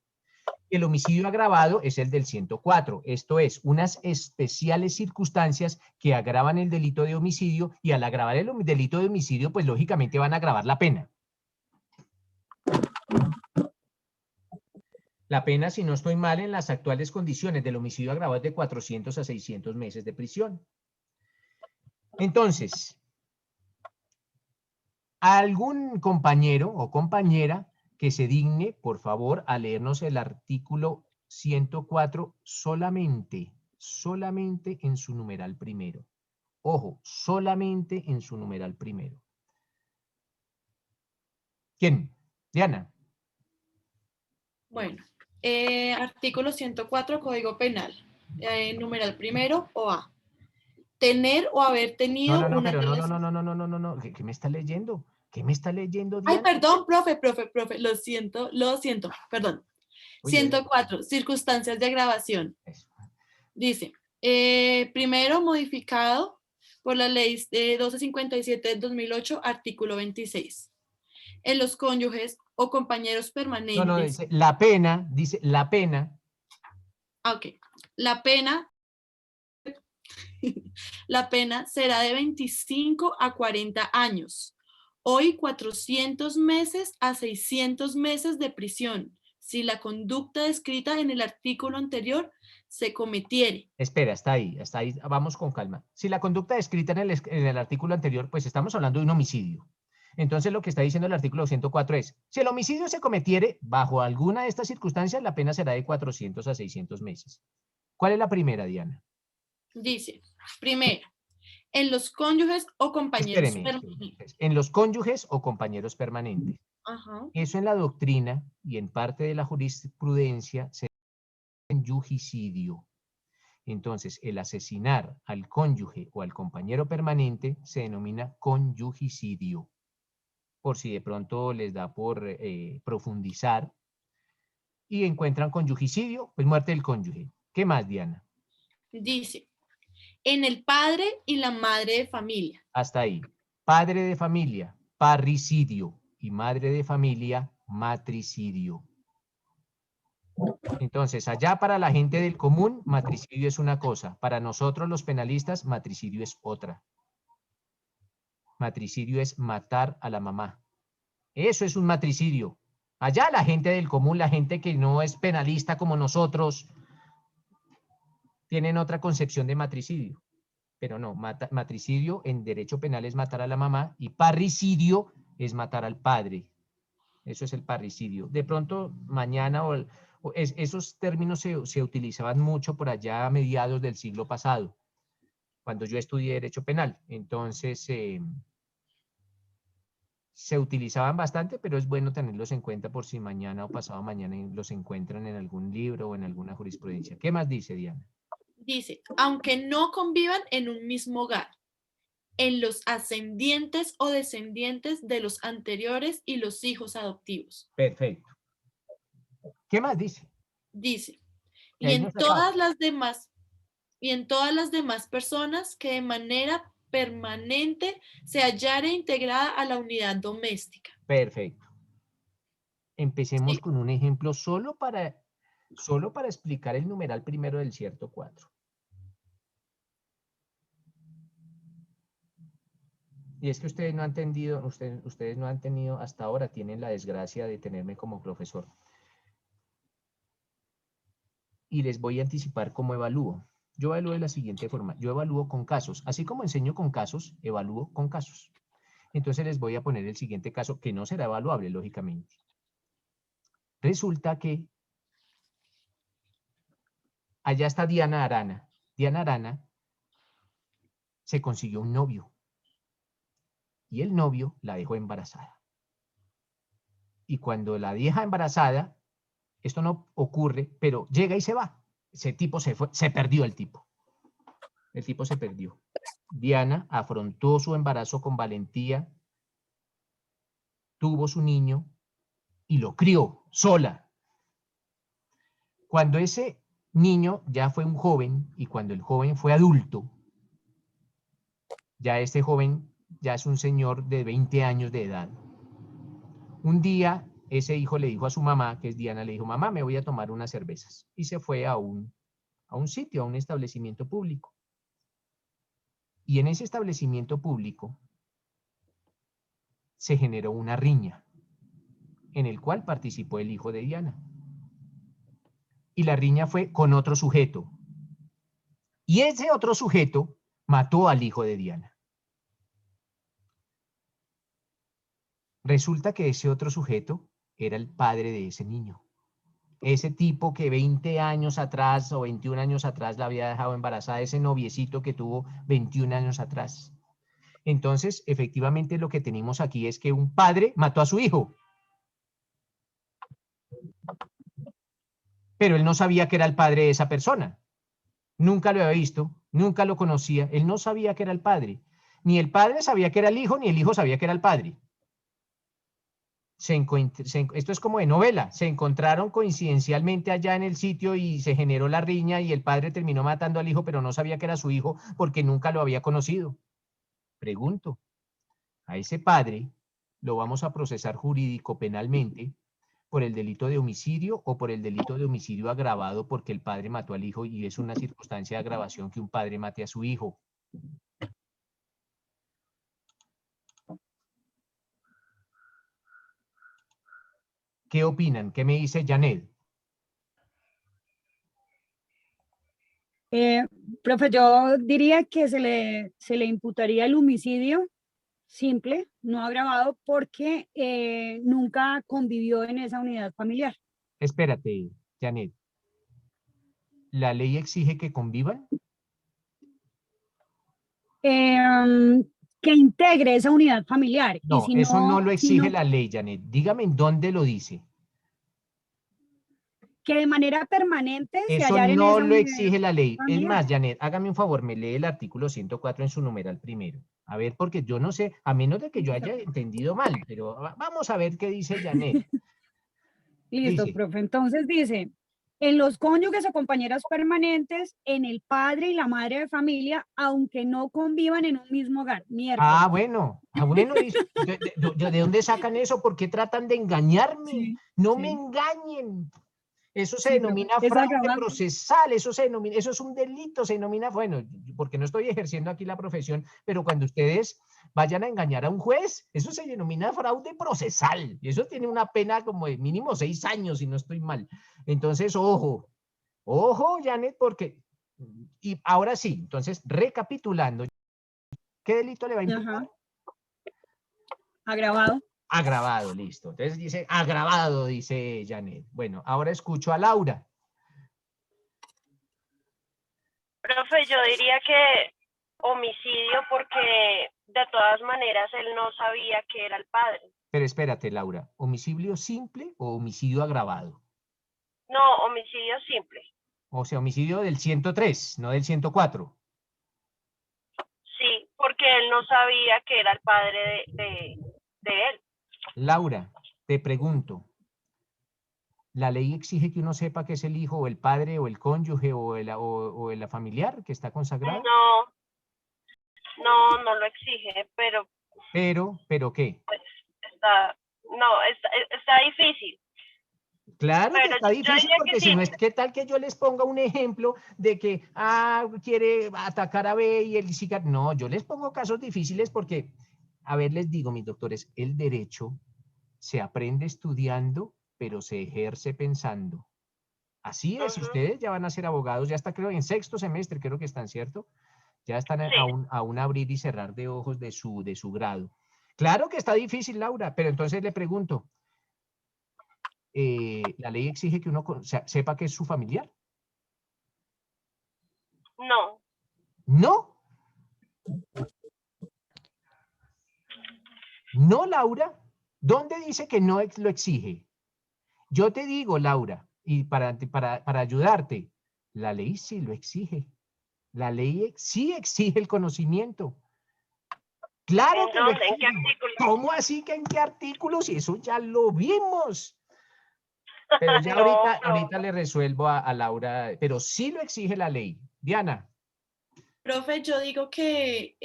El homicidio agravado es el del 104. Esto es, unas especiales circunstancias que agravan el delito de homicidio, y al agravar el delito de homicidio, pues lógicamente van a agravar la pena. La pena, si no estoy mal, en las actuales condiciones del homicidio agravado es de 400 a 600 meses de prisión. Entonces, algún compañero o compañera que se digne, por favor, a leernos el artículo 104 solamente en su numeral primero. Ojo, solamente en su numeral primero. ¿Quién? Diana.
Bueno, artículo 104, Código Penal. Numeral primero o A. Tener o haber tenido una
pero
relación.
no. ¿Qué me está leyendo? ¿Qué me está leyendo,
Ay,
Diana?
perdón, profe, lo siento, perdón.
Oye,
104, circunstancias de agravación.
eso.
Dice, primero modificado por la ley 1257 del 2008, artículo 26. En los cónyuges o compañeros permanentes.
No, dice la pena.
Ok, la pena será de 25 a 40 años. Hoy 400 meses a 600 meses de prisión, si la conducta descrita en el artículo anterior se cometiere.
Espera, hasta ahí, vamos con calma. Si la conducta descrita en el artículo anterior, pues estamos hablando de un homicidio. Entonces lo que está diciendo el artículo 104 es, si el homicidio se cometiere bajo alguna de estas circunstancias, la pena será de 400 a 600 meses. ¿Cuál es la primera, Diana?
Dice, primero, en los cónyuges o compañeros
Espéreme.
permanentes.
En los cónyuges o compañeros permanentes.
Ajá.
Eso en la doctrina y en parte de la jurisprudencia se llama conyugicidio. Entonces, el asesinar al cónyuge o al compañero permanente se denomina conyugicidio. Por si de pronto les da por profundizar y encuentran conyugicidio, pues muerte del cónyuge. ¿Qué más, Diana?
Dice, en el padre y la madre de familia.
Hasta ahí. Padre de familia, parricidio, y madre de familia, matricidio. Entonces, allá para la gente del común, matricidio es una cosa. Para nosotros los penalistas, matricidio es otra. Matricidio es matar a la mamá. Eso es un matricidio. Allá la gente del común, la gente que no es penalista como nosotros, tienen otra concepción de matricidio. Pero no, matricidio en derecho penal es matar a la mamá y parricidio es matar al padre. Eso es el parricidio. De pronto, mañana esos términos se utilizaban mucho por allá a mediados del siglo pasado, cuando yo estudié Derecho Penal. Entonces, se utilizaban bastante, pero es bueno tenerlos en cuenta por si mañana o pasado mañana los encuentran en algún libro o en alguna jurisprudencia. ¿Qué más dice, Diana?
Dice, aunque no convivan en un mismo hogar, en los ascendientes o descendientes de los anteriores y los hijos adoptivos.
Perfecto. ¿Qué más dice?
Dice,
Y
y
ahí
en
no se acaba.
todas las demás personas que de manera permanente se hallare integrada a la unidad doméstica.
Perfecto. Empecemos
Sí.
con un ejemplo solo para explicar el numeral primero del 104. Y es que ustedes no han entendido, ustedes no han tenido, hasta ahora tienen la desgracia de tenerme como profesor. Y les voy a anticipar cómo evalúo. Yo evalúo de la siguiente forma. Yo evalúo con casos. Así como enseño con casos, evalúo con casos. Entonces les voy a poner el siguiente caso, que no será evaluable, lógicamente. Resulta que allá está Diana Arana. Diana Arana se consiguió un novio. Y el novio la dejó embarazada. Y cuando la deja embarazada, esto no ocurre, pero llega y se va. Ese tipo se fue, se perdió el tipo. El tipo se perdió. Diana afrontó su embarazo con valentía, tuvo su niño y lo crió sola. Cuando ese niño ya fue un joven y cuando el joven fue adulto, ya este joven ya es un señor de 20 años de edad. Un día ese hijo le dijo a su mamá, que es Diana, le dijo, mamá, me voy a tomar unas cervezas. Y se fue a un sitio, a un establecimiento público. Y en ese establecimiento público se generó una riña en el cual participó el hijo de Diana. Y la riña fue con otro sujeto. Y ese otro sujeto mató al hijo de Diana. Resulta que ese otro sujeto era el padre de ese niño. Ese tipo que 20 años atrás o 21 años atrás la había dejado embarazada, ese noviecito que tuvo 21 años atrás. Entonces, efectivamente, lo que tenemos aquí es que un padre mató a su hijo. Pero él no sabía que era el padre de esa persona. Nunca lo había visto, nunca lo conocía. Él no sabía que era el padre. Ni el padre sabía que era el hijo, ni el hijo sabía que era el padre. Esto es como de novela. Se encontraron coincidencialmente allá en el sitio y se generó la riña y el padre terminó matando al hijo, pero no sabía que era su hijo porque nunca lo había conocido. Pregunto, a ese padre lo vamos a procesar jurídico penalmente por el delito de homicidio o por el delito de homicidio agravado porque el padre mató al hijo y es una circunstancia de agravación que un padre mate a su hijo. ¿Qué opinan? ¿Qué me dice Janet?
Profe, yo diría que se le imputaría el homicidio simple, no agravado, porque nunca convivió en esa unidad familiar.
Espérate, Janet. ¿La ley exige que convivan?
Que integre esa unidad familiar.
No,
y si
eso no lo exige
si
la ley, Janet. Dígame en dónde lo dice.
que de manera permanente se
Eso
hallar en
no
esa
lo
unidad
exige la ley. Es
familiar.
más, Janet, hágame un favor, me lee el artículo 104 en su numeral primero. A ver, porque yo no sé, a menos de que yo haya entendido mal, pero vamos a ver qué dice Janet.
Listo,
Dice,
profe. Entonces dice, en los cónyuges o compañeros permanentes, en el padre y la madre de familia, aunque no convivan en un mismo hogar. Miércoles.
bueno, dice, ¿de dónde sacan eso? ¿Por qué tratan de engañarme?
Sí,
No
sí.
me engañen. Eso se
Sí,
denomina
profe, es
fraude
agravante.
procesal, eso es un delito, se denomina, bueno, porque no estoy ejerciendo aquí la profesión, pero cuando ustedes vayan a engañar a un juez, eso se denomina fraude procesal, y eso tiene una pena como de mínimo 6 años, si no estoy mal. Entonces, ojo, Janet, porque, y ahora sí, entonces, recapitulando, ¿qué delito le va a imputar?
Ajá. Agravado.
Agravado, listo. Entonces dice agravado, dice Janet. Bueno, ahora escucho a Laura.
Profe, yo diría que homicidio porque de todas maneras él no sabía que era el padre.
Pero espérate, Laura, ¿homicidio simple o homicidio agravado?
No, homicidio simple.
O sea, homicidio del 103, no del 104.
Sí, porque él no sabía que era el padre de él.
Laura, te pregunto, ¿la ley exige que uno sepa que es el hijo o el padre o el cónyuge o el familiar que está consagrado?
No lo exige, pero...
¿Pero qué?
Pues está difícil.
Claro que
Pero
está difícil porque si no es, ¿qué tal que yo les ponga un ejemplo de que quiere atacar a B y el siga? No, yo les pongo casos difíciles porque, a ver, les digo, mis doctores, el derecho se aprende estudiando, pero se ejerce pensando. Así es, ustedes ya van a ser abogados, ya está creo en 6º semestre, creo que están, ¿cierto? Ya están a un abrir y cerrar de ojos de su grado. Claro que está difícil, Laura, pero entonces le pregunto, ¿la ley exige que uno sepa que es su familiar?
No.
¿No? No, Laura. ¿Dónde dice que no lo exige? Yo te digo, Laura, y para ayudarte, la ley sí lo exige. La ley sí exige el conocimiento. Claro que lo exige. ¿Cómo así que en qué artículos? Y eso ya lo vimos. Pero ya
No,
ahorita le resuelvo a Laura, pero sí lo exige la ley. Diana.
Profe, yo digo que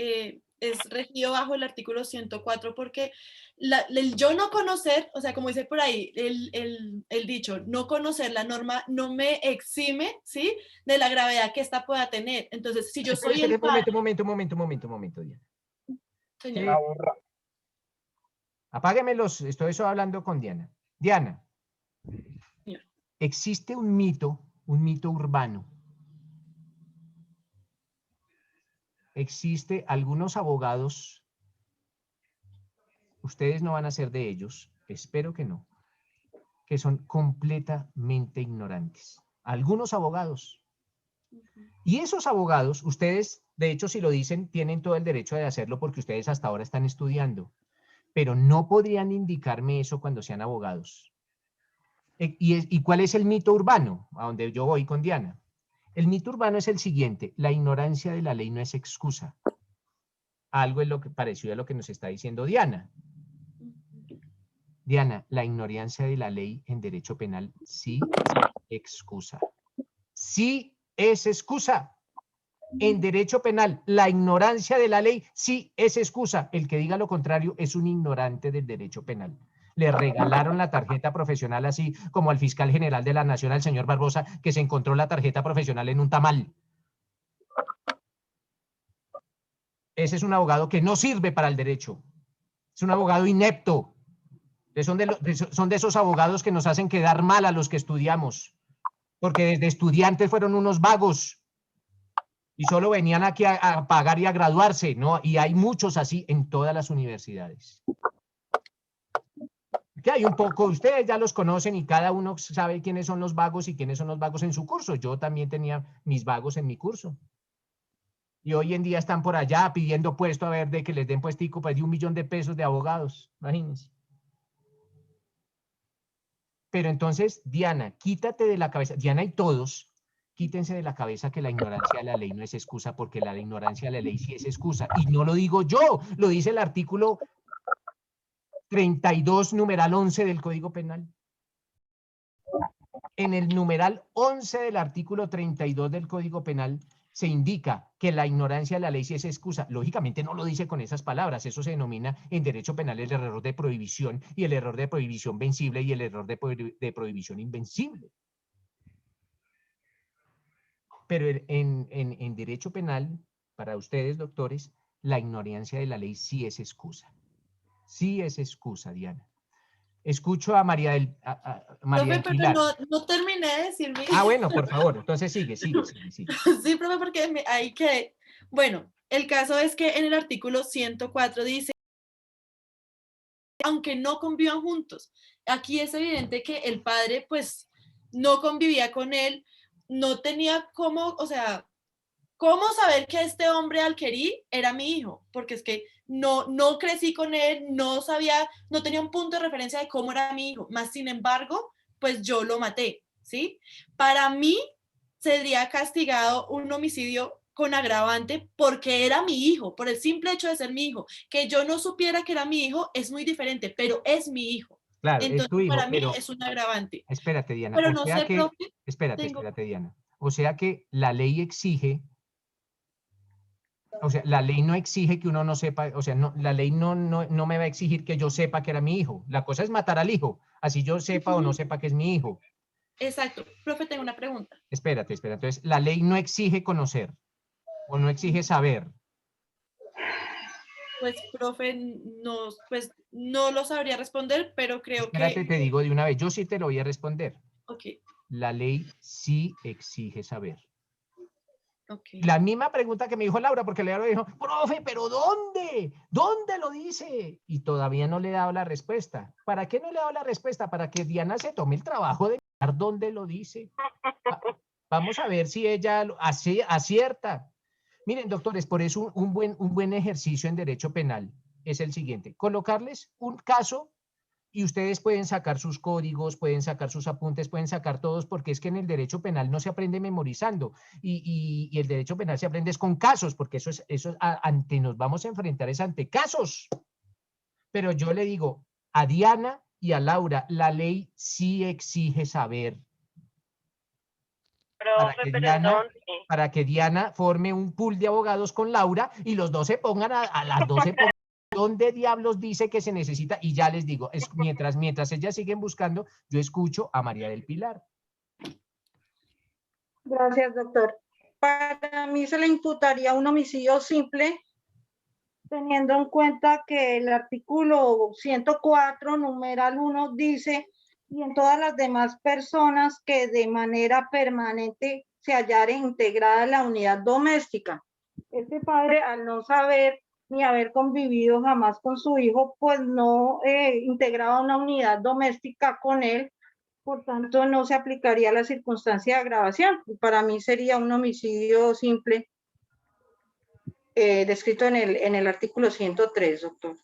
es regido bajo el artículo 104 porque el yo no conocer, o sea, como dice por ahí el dicho, no conocer la norma no me exime, ¿sí? De la gravedad que ésta pueda tener. Entonces, si yo soy el padre...
Momento, Diana.
Señor.
Apáguemelos, estoy eso hablando con Diana. Diana,
Señor.
existe un mito urbano. Existe algunos abogados, ustedes no van a ser de ellos, espero que no, que son completamente ignorantes. Algunos abogados. Y esos abogados, ustedes, de hecho, si lo dicen, tienen todo el derecho de hacerlo porque ustedes hasta ahora están estudiando, pero no podrían indicarme eso cuando sean abogados. ¿Y cuál es el mito urbano? A donde yo voy con Diana. El mito urbano es el siguiente: la ignorancia de la ley no es excusa. Algo es lo que pareció a lo que nos está diciendo Diana. Diana, la ignorancia de la ley en derecho penal sí es excusa. Sí es excusa. En derecho penal, la ignorancia de la ley sí es excusa. El que diga lo contrario es un ignorante del derecho penal. Le regalaron la tarjeta profesional así como al fiscal general de la Nación, al señor Barbosa, que se encontró la tarjeta profesional en un tamal. Ese es un abogado que no sirve para el derecho. Es un abogado inepto. Son de esos abogados que nos hacen quedar mal a los que estudiamos. Porque desde estudiantes fueron unos vagos. Y solo venían aquí a pagar y a graduarse, ¿no? Y hay muchos así en todas las universidades. Que hay un poco, ustedes ya los conocen y cada uno sabe quiénes son los vagos y quiénes son los vagos en su curso. Yo también tenía mis vagos en mi curso. Y hoy en día están por allá pidiendo puesto a ver de que les den puestico pues de $1 millón de pesos de abogados. Imagínense. Pero entonces, Diana, quítate de la cabeza, Diana y todos, quítense de la cabeza que la ignorancia de la ley no es excusa, porque la ignorancia de la ley sí es excusa. Y no lo digo yo, lo dice el artículo 32, numeral 11 del Código Penal. En el numeral 11 del artículo 32 del Código Penal se indica que la ignorancia de la ley sí es excusa. Lógicamente no lo dice con esas palabras, eso se denomina en derecho penal el error de prohibición y el error de prohibición vencible y el error de prohibición invencible. Pero en derecho penal, para ustedes, doctores, la ignorancia de la ley sí es excusa. Sí es excusa, Diana. Escucho a María del
Profe, pero
Pilar.
no terminé de decir mi...
Ah, bueno, por favor, entonces sigue.
Sí, profe, porque hay que... Bueno, el caso es que en el artículo 104 dice, aunque no convivan juntos. Aquí es evidente que el padre, pues, no convivía con él, no tenía cómo, o sea, cómo saber que este hombre al querí era mi hijo, porque es que no crecí con él, no sabía, no tenía un punto de referencia de cómo era mi hijo, más sin embargo, pues yo lo maté, ¿sí? Para mí sería castigado un homicidio con agravante porque era mi hijo, por el simple hecho de ser mi hijo. Que yo no supiera que era mi hijo es muy diferente, pero es mi hijo.
Claro,
entonces,
es tu hijo,
para mí
pero
es un agravante.
Espérate, Diana.
Pero
O
no
sea
sé,
que,
profe.
espérate, Diana. O sea que la ley exige, o sea, la ley no exige que uno no sepa, o sea, no, la ley no me va a exigir que yo sepa que era mi hijo. La cosa es matar al hijo, así yo sepa o no sepa que es mi hijo.
Exacto. Profe, tengo una pregunta.
Espérate. Entonces, la ley no exige conocer o no exige saber.
Pues, profe, no lo sabría responder, pero creo
Espérate,
que...
te digo de una vez, yo sí te lo voy a responder.
Ok.
La ley sí exige saber.
Okay.
La misma pregunta que me dijo Laura, porque Laura dijo, profe, pero ¿dónde? ¿Dónde lo dice? Y todavía no le he dado la respuesta. ¿Para qué no le he dado la respuesta? Para que Diana se tome el trabajo de mirar dónde lo dice. Vamos a ver si ella acierta. Miren, doctores, por eso un buen ejercicio en derecho penal es el siguiente: colocarles un caso y ustedes pueden sacar sus códigos, pueden sacar sus apuntes, pueden sacar todos, porque es que en el derecho penal no se aprende memorizando y el derecho penal se aprende es con casos, porque eso ante nos vamos a enfrentar es ante casos. Pero yo le digo a Diana y a Laura, la ley sí exige saber
Profe, pero ¿en dónde?
para que Diana forme un pool de abogados con Laura y los dos se pongan a las 12 pongan dónde diablos dice que se necesita, y ya les digo, mientras ellas siguen buscando, yo escucho a María del Pilar.
Gracias, doctor. Para mí se le imputaría un homicidio simple, teniendo en cuenta que el artículo 104, numeral 1, dice, y en todas las demás personas que de manera permanente se hallaren integrada en la unidad doméstica. Este padre, al no saber ni haber convivido jamás con su hijo, pues no integraba una unidad doméstica con él, por tanto no se aplicaría la circunstancia de agravación. Para mí sería un homicidio simple descrito en el artículo 103, doctor.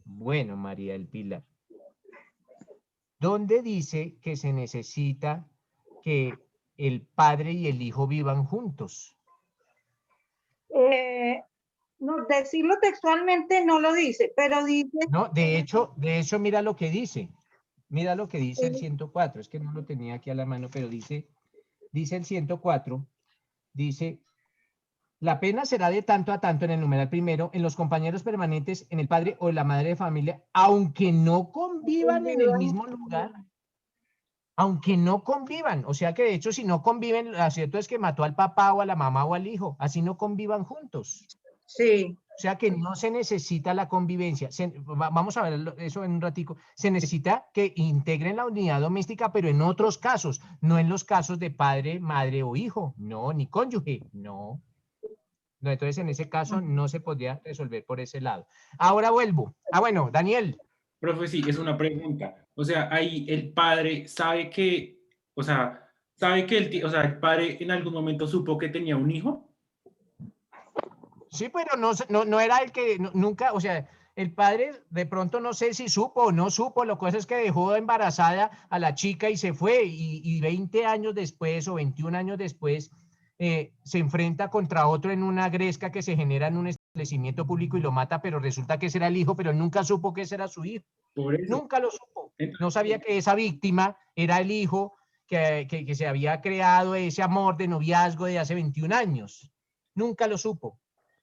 Bueno, María del Pilar, ¿dónde dice que se necesita que el padre y el hijo vivan juntos?
No, decirlo textualmente no lo dice, pero dice...
No, de hecho, mira lo que dice. Mira lo que dice el 104. Es que no lo tenía aquí a la mano, pero dice el 104, dice, la pena será de tanto a tanto en el numeral primero, en los compañeros permanentes, en el padre o la madre de familia, aunque no convivan en el mismo lugar. Aunque no convivan. O sea que de hecho, si no conviven, lo cierto es que mató al papá o a la mamá o al hijo. Así no convivan juntos.
Sí.
O sea que no se necesita la convivencia. Vamos a ver eso en un ratico. Se necesita que integren la unidad doméstica, pero en otros casos, no en los casos de padre, madre o hijo. No, ni cónyuge. No. No, entonces en ese caso no se podría resolver por ese lado. Ahora vuelvo. Bueno, Daniel.
Profe, sí, es una pregunta. O sea, ahí el padre sabe que, o sea, el padre en algún momento supo que tenía un hijo.
Sí, pero no era el que nunca, o sea, el padre de pronto no sé si supo o no supo, lo que pasa es que dejó embarazada a la chica y se fue, y 20 años después o 21 años después se enfrenta contra otro en una gresca que se genera en un establecimiento público y lo mata, pero resulta que ese era el hijo, pero nunca supo que ese era su hijo. Nunca lo supo. No sabía que esa víctima era el hijo que se había creado ese amor de noviazgo de hace 21 años. Nunca lo supo.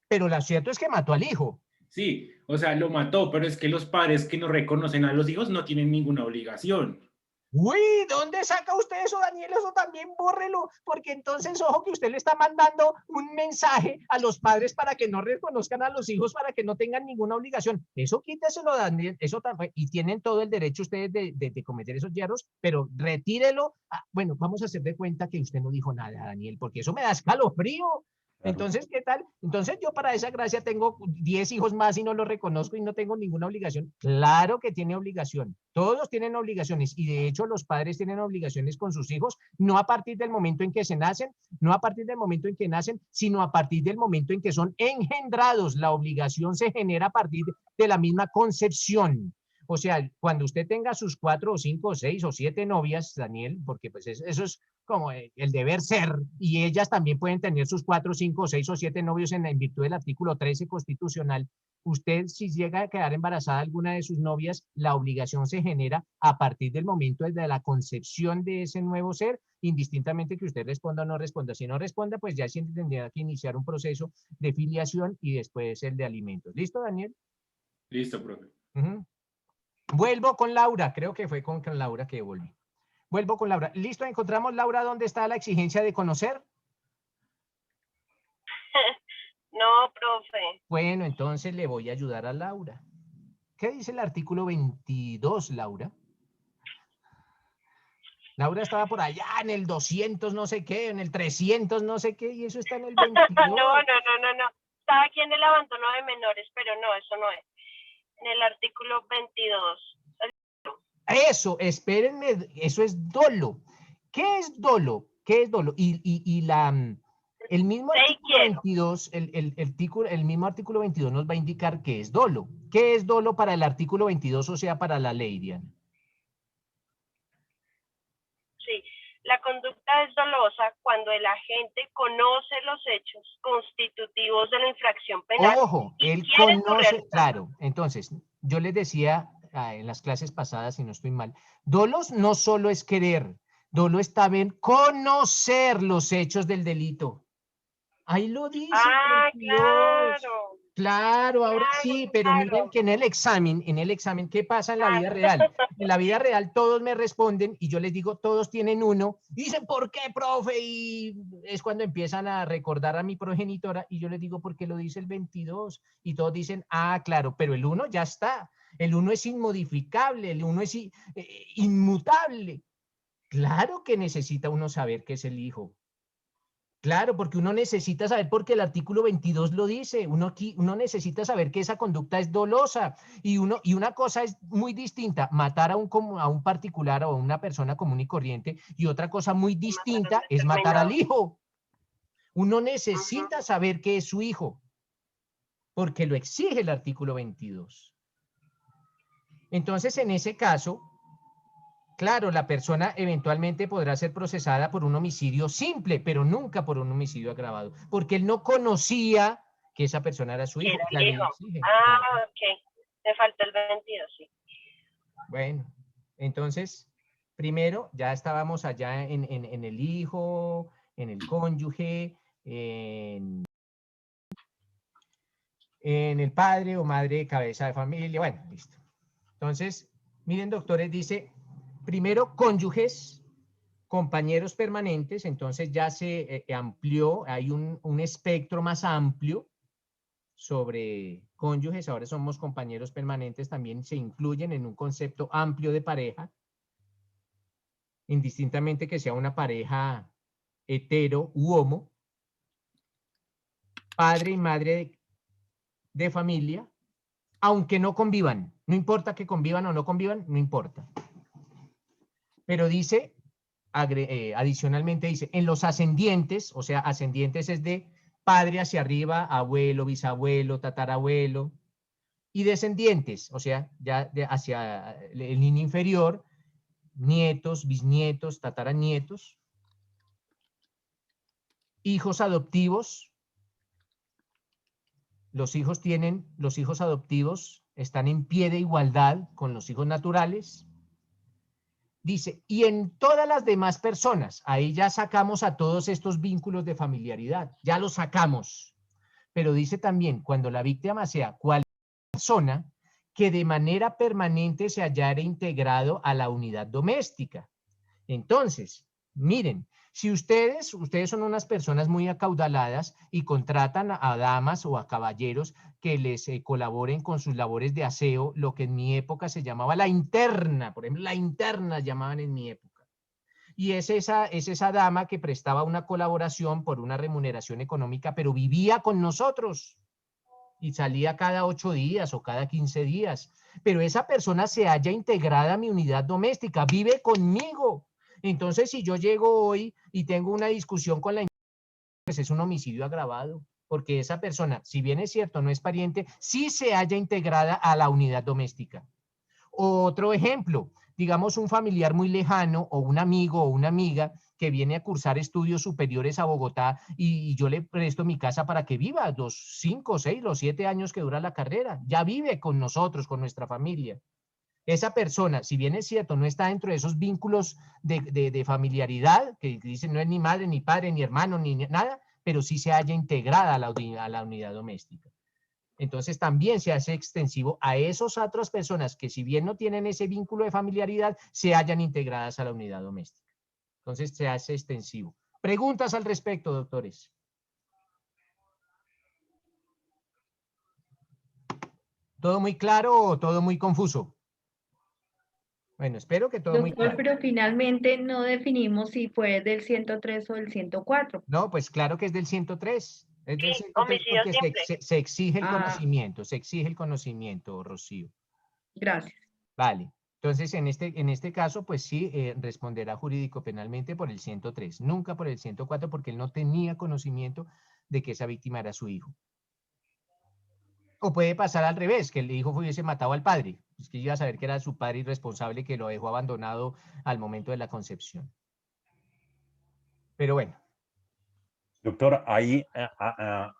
Pero lo cierto es que mató al hijo.
Sí, o sea, lo mató, pero es que los padres que no reconocen a los hijos no tienen ninguna obligación.
Uy, ¿dónde saca usted eso, Daniel? Eso también bórrelo, porque entonces, ojo que usted le está mandando un mensaje a los padres para que no reconozcan a los hijos, para que no tengan ninguna obligación. Eso quíteselo, Daniel, eso también, y tienen todo el derecho ustedes de cometer esos yerros, pero retírelo. Bueno, vamos a hacer de cuenta que usted no dijo nada, Daniel, porque eso me da escalofrío. Entonces, ¿qué tal? Entonces yo para esa gracia tengo 10 hijos más y no los reconozco y no tengo ninguna obligación. Claro que tiene obligación. Todos tienen obligaciones y de hecho los padres tienen obligaciones con sus hijos, no a partir del momento en que se nacen, no a partir del momento en que nacen, sino a partir del momento en que son engendrados. La obligación se genera a partir de la misma concepción. O sea, cuando usted tenga sus 4 o 5 o 6 o 7 novias, Daniel, porque pues eso es como el deber ser, y ellas también pueden tener sus 4, 5, 6 o 7 novios en virtud del artículo 13 constitucional. Usted, si llega a quedar embarazada alguna de sus novias, la obligación se genera a partir del momento de la concepción de ese nuevo ser, indistintamente que usted responda o no responda. Si no responda, pues ya sí tendría que iniciar un proceso de filiación y después el de alimentos. ¿Listo, Daniel?
Listo, profe.
Vuelvo con Laura, creo que fue con Laura que volví. Vuelvo con Laura. ¿Listo? ¿Encontramos, Laura, dónde está la exigencia de conocer?
No, profe.
Bueno, entonces le voy a ayudar a Laura. ¿Qué dice el artículo 22, Laura? Laura estaba por allá en el 200 no sé qué, en el 300 no sé qué, y eso está en el 22.
No. Estaba aquí en el abandono de menores, pero no, eso no es. En el artículo 22.
Eso, espérenme, eso es dolo. ¿Qué es dolo? ¿Qué es dolo? El mismo artículo 22, el mismo artículo 22 nos va a indicar qué es dolo. ¿Qué es dolo para el artículo 22, o sea, para la ley, Diana?
Sí, la conducta es dolosa cuando el agente conoce los hechos constitutivos de la infracción penal.
Ojo, él conoce, claro. Entonces, yo les decía en las clases pasadas, si no estoy mal. Dolos no solo es querer, dolo es también conocer los hechos del delito. Ahí lo dice.
Ah,
22.
claro.
Claro, ahora
Claro,
sí, pero miren
claro.
que en el examen, ¿qué pasa en la vida real? En la vida real todos me responden y yo les digo, todos tienen uno. Y dicen, ¿por qué, profe? Y es cuando empiezan a recordar a mi progenitora y yo les digo, ¿por qué lo dice el 22? Y todos dicen, ah, claro, pero el 1 ya está. El 1 es inmodificable, el 1 es inmutable. Claro que necesita uno saber qué es el hijo. Claro, porque uno necesita saber, porque el artículo 22 lo dice, uno necesita saber que esa conducta es dolosa y una cosa es muy distinta, matar a un particular o a una persona común y corriente, y otra cosa muy distinta es matar al hijo. Uno necesita saber qué es su hijo, porque lo exige el artículo 22. Entonces, en ese caso, claro, la persona eventualmente podrá ser procesada por un homicidio simple, pero nunca por un homicidio agravado, porque él no conocía que esa persona era su hijo.
Era
La
el
ley
hijo.
exige.
Ah, ok. Me faltó el 22, sí.
Bueno, entonces, primero ya estábamos allá en el hijo, en el cónyuge, en el padre o madre, cabeza de familia. Bueno, listo. Entonces, miren, doctores, dice, primero cónyuges, compañeros permanentes, entonces ya se amplió, hay un espectro más amplio sobre cónyuges, ahora somos compañeros permanentes, también se incluyen en un concepto amplio de pareja, indistintamente que sea una pareja hetero u homo, padre y madre de familia, aunque no convivan, no importa que convivan o no convivan, no importa. Pero dice, adicionalmente dice, en los ascendientes, o sea, ascendientes es de padre hacia arriba, abuelo, bisabuelo, tatarabuelo, y descendientes, o sea, ya hacia el línea inferior, nietos, bisnietos, tataranietos, hijos adoptivos. Los hijos adoptivos están en pie de igualdad con los hijos naturales. Dice, y en todas las demás personas, ahí ya sacamos a todos estos vínculos de familiaridad, ya los sacamos. Pero dice también, cuando la víctima sea cualquier persona que de manera permanente se hallara integrado a la unidad doméstica. Entonces, miren, si ustedes son unas personas muy acaudaladas y contratan a damas o a caballeros que les colaboren con sus labores de aseo, lo que en mi época se llamaba la interna, por ejemplo, la interna llamaban en mi época. Y es esa dama que prestaba una colaboración por una remuneración económica, pero vivía con nosotros y salía cada 8 días o cada 15 días. Pero esa persona se halla integrada a mi unidad doméstica, vive conmigo. Entonces, si yo llego hoy y tengo una discusión con la pues es un homicidio agravado, porque esa persona, si bien es cierto, no es pariente, sí se halla integrada a la unidad doméstica. Otro ejemplo, digamos un familiar muy lejano o un amigo o una amiga que viene a cursar estudios superiores a Bogotá y yo le presto mi casa para que viva los 5, 6, los 7 años que dura la carrera. Ya vive con nosotros, con nuestra familia. Esa persona, si bien es cierto, no está dentro de esos vínculos de familiaridad, que dicen no es ni madre, ni padre, ni hermano, ni nada, pero sí se halla integrada a la unidad doméstica. Entonces también se hace extensivo a esas otras personas que si bien no tienen ese vínculo de familiaridad, se hallan integradas a la unidad doméstica. Entonces se hace extensivo. ¿Preguntas al respecto, doctores? ¿Todo muy claro o todo muy confuso? Bueno, espero que todo muy
Doctor,
claro.
pero finalmente no definimos si fue del 103 o del 104.
No, pues claro que es del 103. Es del
Sí,
103
homicidio
porque
simple.
se exige el
Ah.
conocimiento, se exige el conocimiento, Rocío.
Gracias.
Vale. Entonces, en este caso, pues sí, responderá jurídico penalmente por el 103, nunca por el 104, porque él no tenía conocimiento de que esa víctima era su hijo. O puede pasar al revés, que el hijo hubiese matado al padre. Es que iba a saber que era su padre irresponsable que lo dejó abandonado al momento de la concepción. Pero bueno.
Doctor, ahí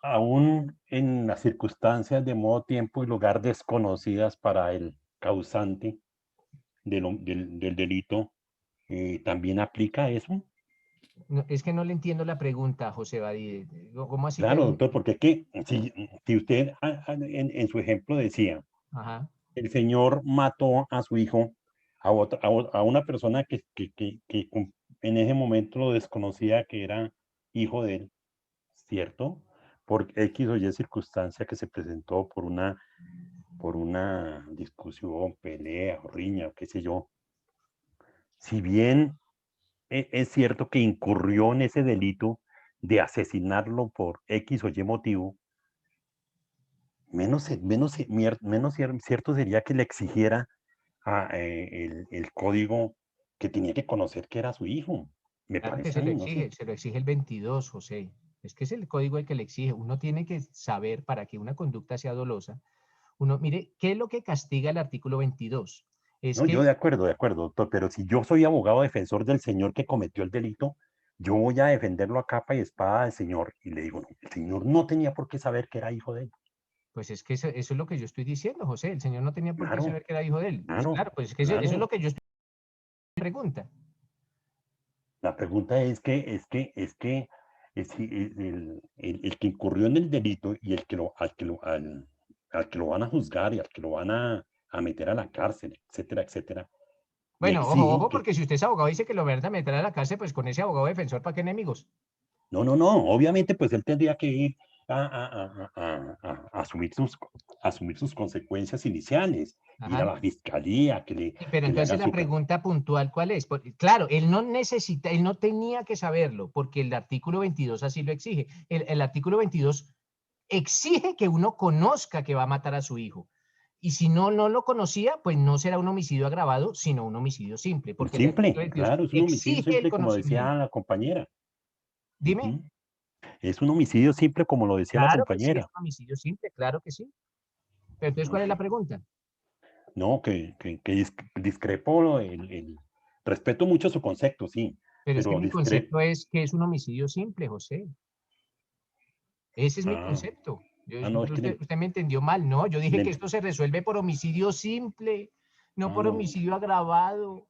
aún en las circunstancias de modo, tiempo y lugar desconocidas para el causante del delito, ¿también aplica eso?
No, es que no le entiendo la pregunta, José Badí. ¿Cómo así
Claro,
que?
doctor, porque es que si usted en su ejemplo decía,
Ajá.
el señor mató a su hijo, a una persona que en ese momento lo desconocía que era hijo de él, ¿cierto? Por X o Y circunstancia que se presentó por una discusión, pelea o riña, o qué sé yo. Si bien es cierto que incurrió en ese delito de asesinarlo por X o Y motivo, menos cierto sería que le exigiera el código que tenía que conocer que era su hijo. Me
Claro que
parece a mí, no sé.
se lo exige el 22, José. Es que es el código el que le exige. Uno tiene que saber para que una conducta sea dolosa. Uno, mire, ¿qué es lo que castiga el artículo 22? Es
No, yo
que,
de acuerdo, doctor, pero si yo soy abogado defensor del señor que cometió el delito, yo voy a defenderlo a capa y espada del señor. Y le digo, no, el señor no tenía por qué saber que era hijo de él.
pues es que eso es lo que yo estoy diciendo, José. El señor no tenía por qué
Claro,
saber que era hijo de él. Pues
claro,
claro, pues es que eso es
claro.
lo que yo estoy pregunta.
La pregunta es si el que incurrió en el delito y al que lo van a juzgar y al que lo van a meter a la cárcel, etcétera, etcétera, le
Bueno, ojo,
exigen
ojo,
que,
porque si usted es abogado y dice que lo van a meter a la cárcel, pues con ese abogado defensor, ¿para qué enemigos?
no, obviamente pues él tendría que ir a asumir sus consecuencias iniciales, ir a
Ajá.
la fiscalía,
Sí, pero
que le
entonces
hagan
la
su...
pregunta puntual, ¿cuál es? Porque, claro, él no necesita, él no tenía que saberlo, porque el artículo 22 así lo exige. El artículo 22 exige que uno conozca que va a matar a su hijo. Y si no lo conocía, pues no será un homicidio agravado, sino un homicidio simple, porque el artículo
Simple,
22
claro, es un homicidio
exige el
simple como decía
conocimiento.
la compañera.
Dime.
Ujú. Es un homicidio simple como lo decía la
Claro que sí, es
compañera.
un homicidio simple, claro que sí. Pero entonces, ¿cuál es la pregunta?
No, discrepo, respeto mucho su concepto, sí,
Pero es que
pero
mi concepto es que es un homicidio simple, José. Ese es mi
ah,
concepto.
no, es que
Usted me entendió mal, ¿no? Yo dije
en
que
el-
esto se resuelve por homicidio simple, no por
no,
homicidio agravado.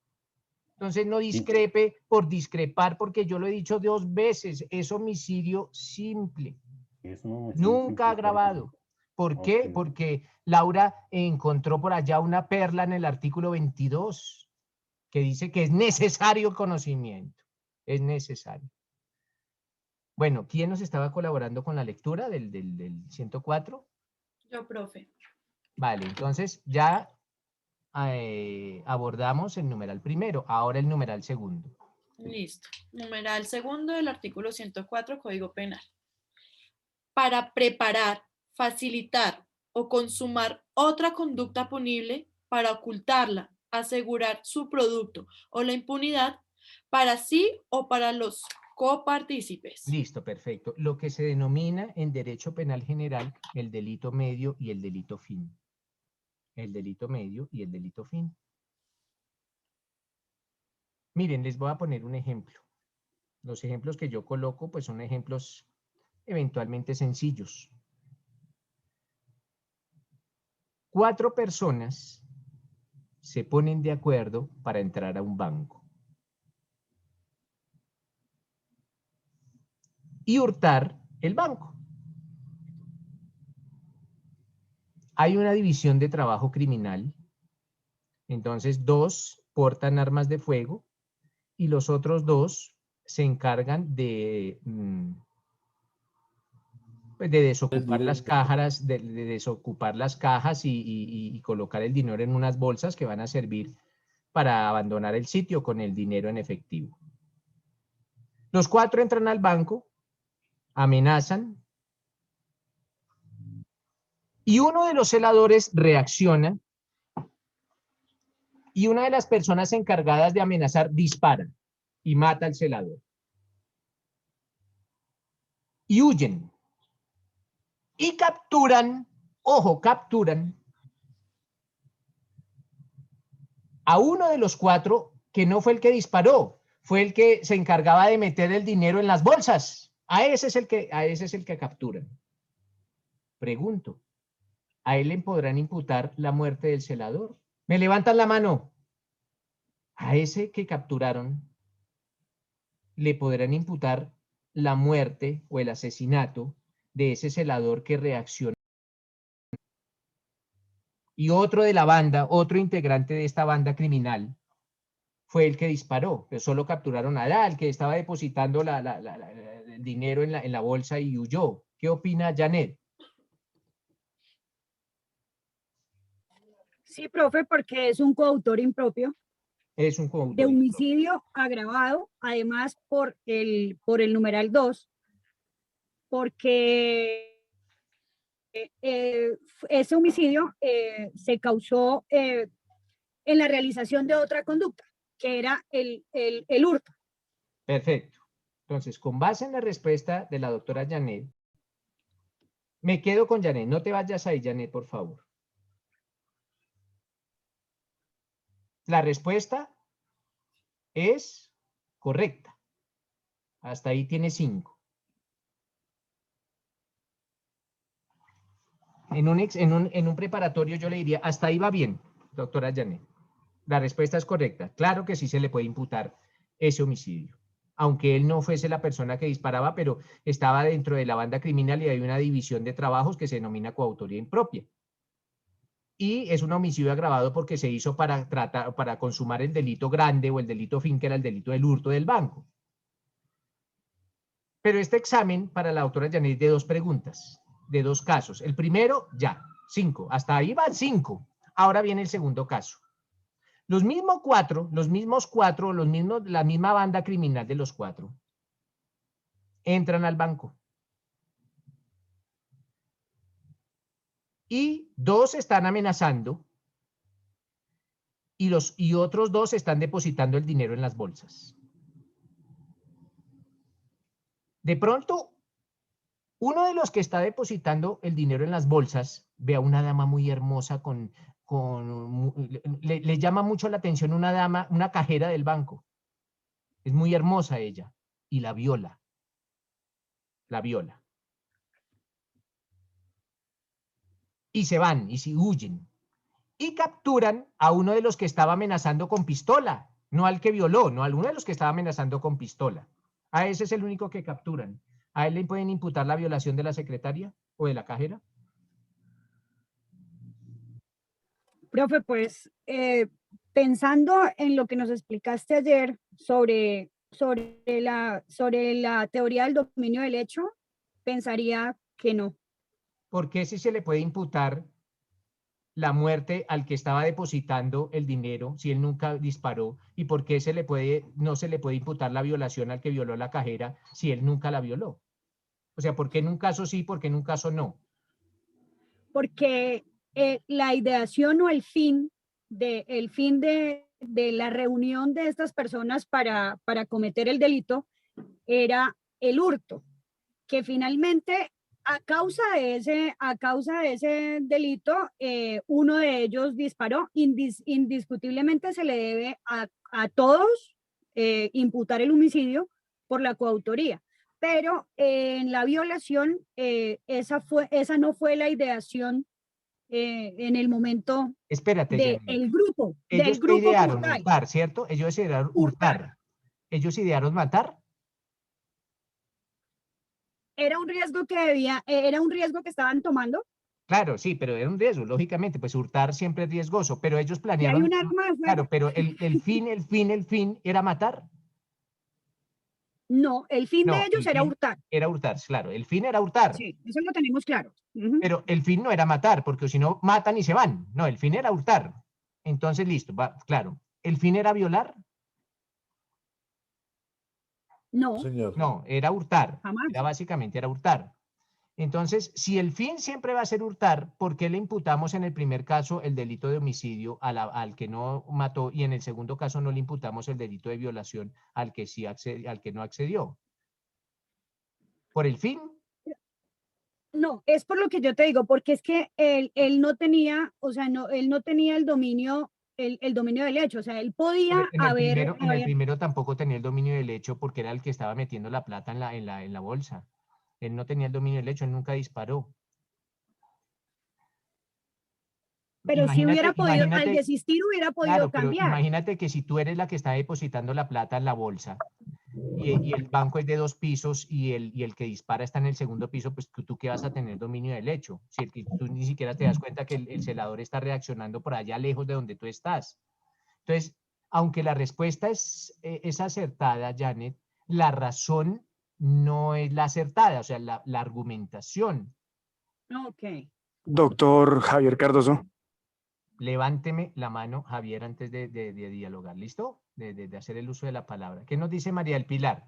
Entonces no
sí,
discrepe por discrepar, porque yo lo he dicho 2 veces, es homicidio simple,
es un homicidio
nunca
simple, claro que sí.
agravado. ¿Por
Ok,
qué? Porque Laura encontró por allá una perla en el artículo 22 que dice que es necesario conocimiento, es necesario. Bueno, ¿quién nos estaba colaborando con la lectura del 104?
Yo, profe.
Vale, entonces ya abordamos el numeral primero, ahora el numeral segundo.
Listo. Numeral segundo del artículo 104, Código Penal. Para preparar, facilitar o consumar otra conducta punible para ocultarla, asegurar su producto o la impunidad para sí o para los copartícipes.
Listo, perfecto. Lo que se denomina en derecho penal general el delito medio y el delito fin. El delito medio y el delito fin. Miren, les voy a poner un ejemplo. Los ejemplos que yo coloco, pues son ejemplos eventualmente sencillos. 4 personas se ponen de acuerdo para entrar a un banco y hurtar el banco. Hay una división de trabajo criminal, entonces 2 portan armas de fuego y los otros 2 se encargan pues de desocupar las cajas, de desocupar las cajas y colocar el dinero en unas bolsas que van a servir para abandonar el sitio con el dinero en efectivo. Los 4 entran al banco, amenazan, y uno de los celadores reacciona y una de las personas encargadas de amenazar dispara y mata al celador. Y huyen. Y capturan, ojo, capturan a uno de los 4 que no fue el que disparó, fue el que se encargaba de meter el dinero en las bolsas. A ese es el que capturan. Pregunto, ¿a él le podrán imputar la muerte del celador? Me levantan la mano. A ese que capturaron le podrán imputar la muerte o el asesinato de ese celador que reaccionó. Y otro de la banda, otro integrante de esta banda criminal, fue el que disparó, pero solo capturaron al que estaba depositando el dinero en la bolsa y huyó. ¿Qué opina Janet?
Sí, profe, porque es un coautor impropio
Es un coautor
de homicidio agravado, además por el numeral 2, porque ese homicidio se causó en la realización de otra conducta, que era el hurto.
Perfecto. Entonces, con base en la respuesta de la doctora Janet, me quedo con Janet. No te vayas ahí, Janet, por favor. La respuesta es correcta. Hasta ahí tiene 5. En un preparatorio yo le diría, hasta ahí va bien, doctora Janet. La respuesta es correcta. Claro que sí se le puede imputar ese homicidio. Aunque él no fuese la persona que disparaba, pero estaba dentro de la banda criminal y hay una división de trabajos que se denomina coautoría impropia. Y es un homicidio agravado porque se hizo para consumar el delito grande o el delito fin, que era el delito del hurto del banco. Pero este examen para la doctora Janet de 2 preguntas, de 2 casos. El primero, ya, 5. Hasta ahí van 5. Ahora viene el segundo caso. La misma banda criminal de los 4 entran al banco. Y 2 están amenazando y otros 2 están depositando el dinero en las bolsas. De pronto, uno de los que está depositando el dinero en las bolsas ve a una dama muy hermosa le llama mucho la atención una dama, una cajera del banco. Es muy hermosa ella y la viola. La viola. Y se van y se huyen. Y capturan a uno de los que estaba amenazando con pistola. No al que violó, no a uno de los que estaba amenazando con pistola. A ese es el único que capturan. ¿A él le pueden imputar la violación de la secretaria o de la cajera?
Profe, pues pensando en lo que nos explicaste ayer sobre la teoría del dominio del hecho, pensaría que no.
¿Por qué si se le puede imputar la muerte al que estaba depositando el dinero si él nunca disparó? ¿Y por qué no se le puede imputar la violación al que violó la cajera si él nunca la violó? O sea, ¿por qué en un caso sí, por qué en un caso no?
Porque la ideación o el fin de la reunión de estas personas para cometer el delito era el hurto, que finalmente a causa de ese delito, uno de ellos disparó. Indiscutiblemente se le debe a todos imputar el homicidio por la coautoría. Pero en la violación, esa no fue la ideación en el momento
Espérate,
del grupo.
Ellos
Del grupo
idearon
como tal.
hurtar, ¿cierto? Ellos idearon hurtar. ¿Ellos idearon matar?
Era un riesgo que estaban tomando.
Claro, sí, pero era un riesgo, lógicamente, pues hurtar siempre es riesgoso, pero ellos
Y hay
planearon,
un arma de fuego.
claro, pero el fin era matar.
No, el fin de ellos era hurtar.
Era hurtar, claro, el fin era hurtar.
Sí, eso lo tenemos claro.
Pero el fin no era matar, porque si no matan y se van. No, el fin era hurtar. Entonces, listo, claro. ¿El fin era violar?
No.
Señor.
No, era hurtar.
Jamás.
Básicamente era hurtar. Entonces, si el fin siempre va a ser hurtar, ¿por qué le imputamos en el primer caso el delito de homicidio al que no mató y en el segundo caso no le imputamos el delito de violación al que sí al que no accedió? ¿Por el fin?
No, es por lo que yo te digo, porque es que él no tenía, o sea, él no tenía el dominio del hecho, o sea, él podía
En el primero tampoco tenía el dominio del hecho porque era el que estaba metiendo la plata en la bolsa. Él no tenía el dominio del hecho, él nunca disparó.
Pero si hubiera podido, al
imagínate,
desistir hubiera podido
claro, pero
cambiar.
imagínate que si tú eres la que está depositando la plata en la bolsa y el banco es de 2 pisos y el que dispara está en el segundo piso, pues tú qué vas a tener dominio del hecho. Si tú ni siquiera te das cuenta que el celador está reaccionando por allá lejos de donde tú estás. Entonces, aunque la respuesta es acertada, Janet, la razón no es la acertada, o sea, la argumentación.
Ok.
Doctor Javier Cardoso.
Levánteme la mano, Javier, antes de dialogar, ¿listo? De hacer el uso de la palabra. ¿Qué nos dice María del Pilar?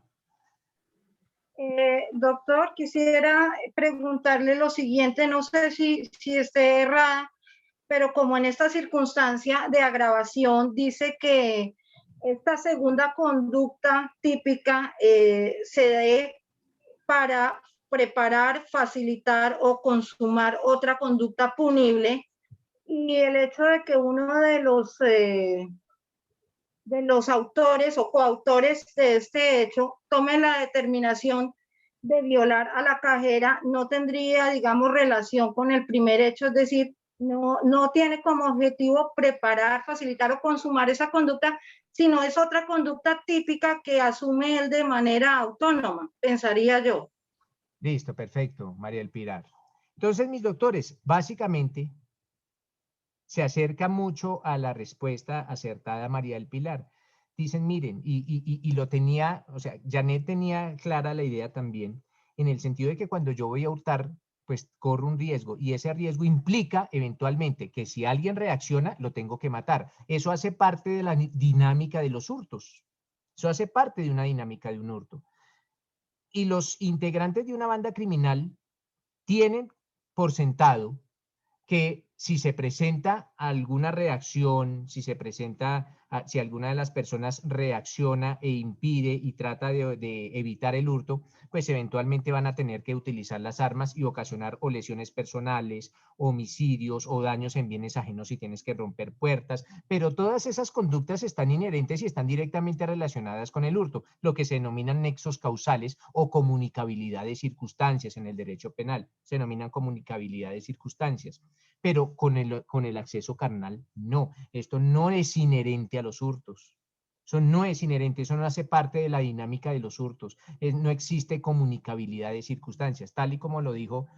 Doctor, quisiera preguntarle lo siguiente, no sé si esté errada, pero como en esta circunstancia de agravación dice que esta segunda conducta típica se dé para preparar, facilitar o consumar otra conducta punible, y el hecho de que uno de los autores o coautores de este hecho tome la determinación de violar a la cajera no tendría, digamos, relación con el primer hecho, es decir, no tiene como objetivo preparar, facilitar o consumar esa conducta, sino es otra conducta típica que asume él de manera autónoma, pensaría yo.
Listo, perfecto, María del Pilar. Entonces, mis doctores, básicamente se acerca mucho a la respuesta acertada María del Pilar. Dicen, miren, y lo tenía, o sea, Janet tenía clara la idea también, en el sentido de que cuando yo voy a hurtar, pues corro un riesgo, y ese riesgo implica eventualmente que si alguien reacciona, lo tengo que matar. Eso hace parte de la dinámica de los hurtos. Eso hace parte de una dinámica de un hurto. Y los integrantes de una banda criminal tienen por sentado que si se presenta alguna reacción, si alguna de las personas reacciona e impide y trata de evitar el hurto, pues eventualmente van a tener que utilizar las armas y ocasionar o lesiones personales, homicidios o daños en bienes ajenos si tienes que romper puertas, pero todas esas conductas están inherentes y están directamente relacionadas con el hurto, lo que se denominan nexos causales o comunicabilidad de circunstancias en el derecho penal, se denominan comunicabilidad de circunstancias. Pero con el acceso carnal, no. Esto no es inherente a los hurtos. Eso no es inherente, eso no hace parte de la dinámica de los hurtos. No existe comunicabilidad de circunstancias, tal y como lo dijo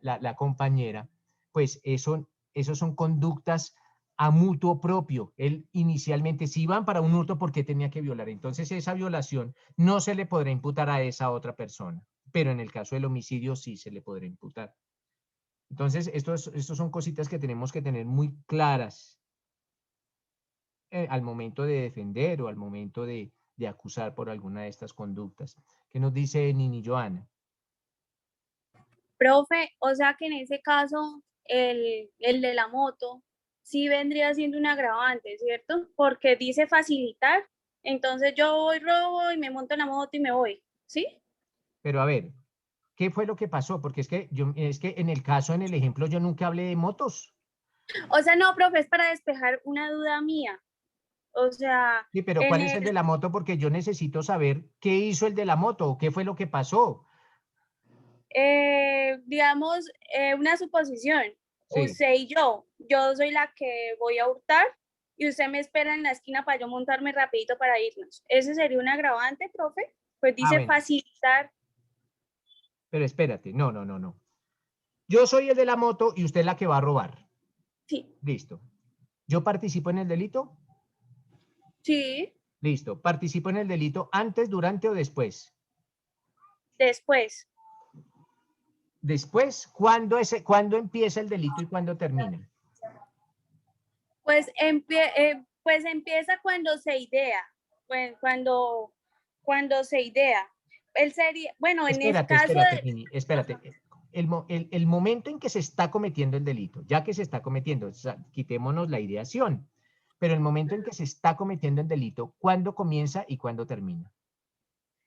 la compañera, pues eso son conductas a mutuo propio. Él inicialmente, si iban para un hurto, ¿por qué tenía que violar? Entonces esa violación no se le podrá imputar a esa otra persona, pero en el caso del homicidio sí se le podrá imputar. Entonces, estos son cositas que tenemos que tener muy claras al momento de defender o al momento de acusar por alguna de estas conductas. ¿Qué nos dice Nini Joana?
Profe, o sea que en ese caso el de la moto sí vendría siendo un agravante, ¿cierto? Porque dice facilitar, entonces yo voy, robo y me monto en la moto y me voy, ¿sí?
Pero a ver, ¿qué fue lo que pasó? Porque es que en el ejemplo, yo nunca hablé de motos.
O sea, no, profe, es para despejar una duda mía. O sea...
Sí, pero ¿cuál es el de la moto? Porque yo necesito saber qué hizo el de la moto o qué fue lo que pasó.
Digamos, una suposición.
Sí.
Usted y yo soy la que voy a hurtar y usted me espera en la esquina para yo montarme rapidito para irnos. ¿Ese sería un agravante, profe? Pues dice
bueno.
facilitar.
Pero espérate, no. Yo soy el de la moto y usted es la que va a robar.
Sí.
Listo. ¿Yo participo en el delito?
Sí.
Listo. ¿Participo en el delito antes, durante o después?
Después.
Después, ¿cuándo empieza el delito y cuándo termina?
Pues, pues empieza cuando se idea. Pues cuando se idea. Él sería, bueno, en el caso
Espérate. El momento en que se está cometiendo el delito, ya que se está cometiendo, o sea, quitémonos la ideación, pero el momento en que se está cometiendo el delito, ¿cuándo comienza y cuándo termina?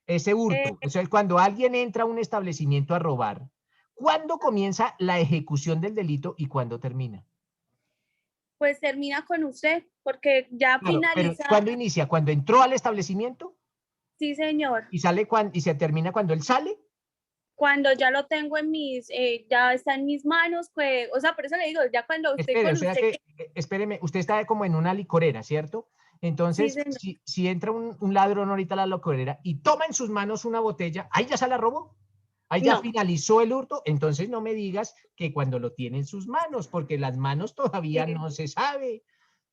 Ese hurto, o sea, cuando alguien entra a un establecimiento a robar, ¿cuándo comienza la ejecución del delito y cuándo termina?
Pues termina con usted, porque ya finaliza.
Pero ¿cuándo inicia? ¿Cuando entró al establecimiento?
Sí, señor.
¿Y se termina cuando él sale?
cuando ya lo tengo en mis, ya está en mis manos, pues, o sea, por eso le digo, ya cuando usted
Espere,
con
o sea
usted
que, espéreme, usted está como en una licorera, ¿cierto?
Sí,
Entonces,
señor.
si entra un ladrón ahorita a la licorera y toma en sus manos una botella, ¿ahí ya se la robó? Ahí ya
No.
finalizó el hurto, entonces no me digas que cuando lo tiene en sus manos, porque las manos todavía no se sabe,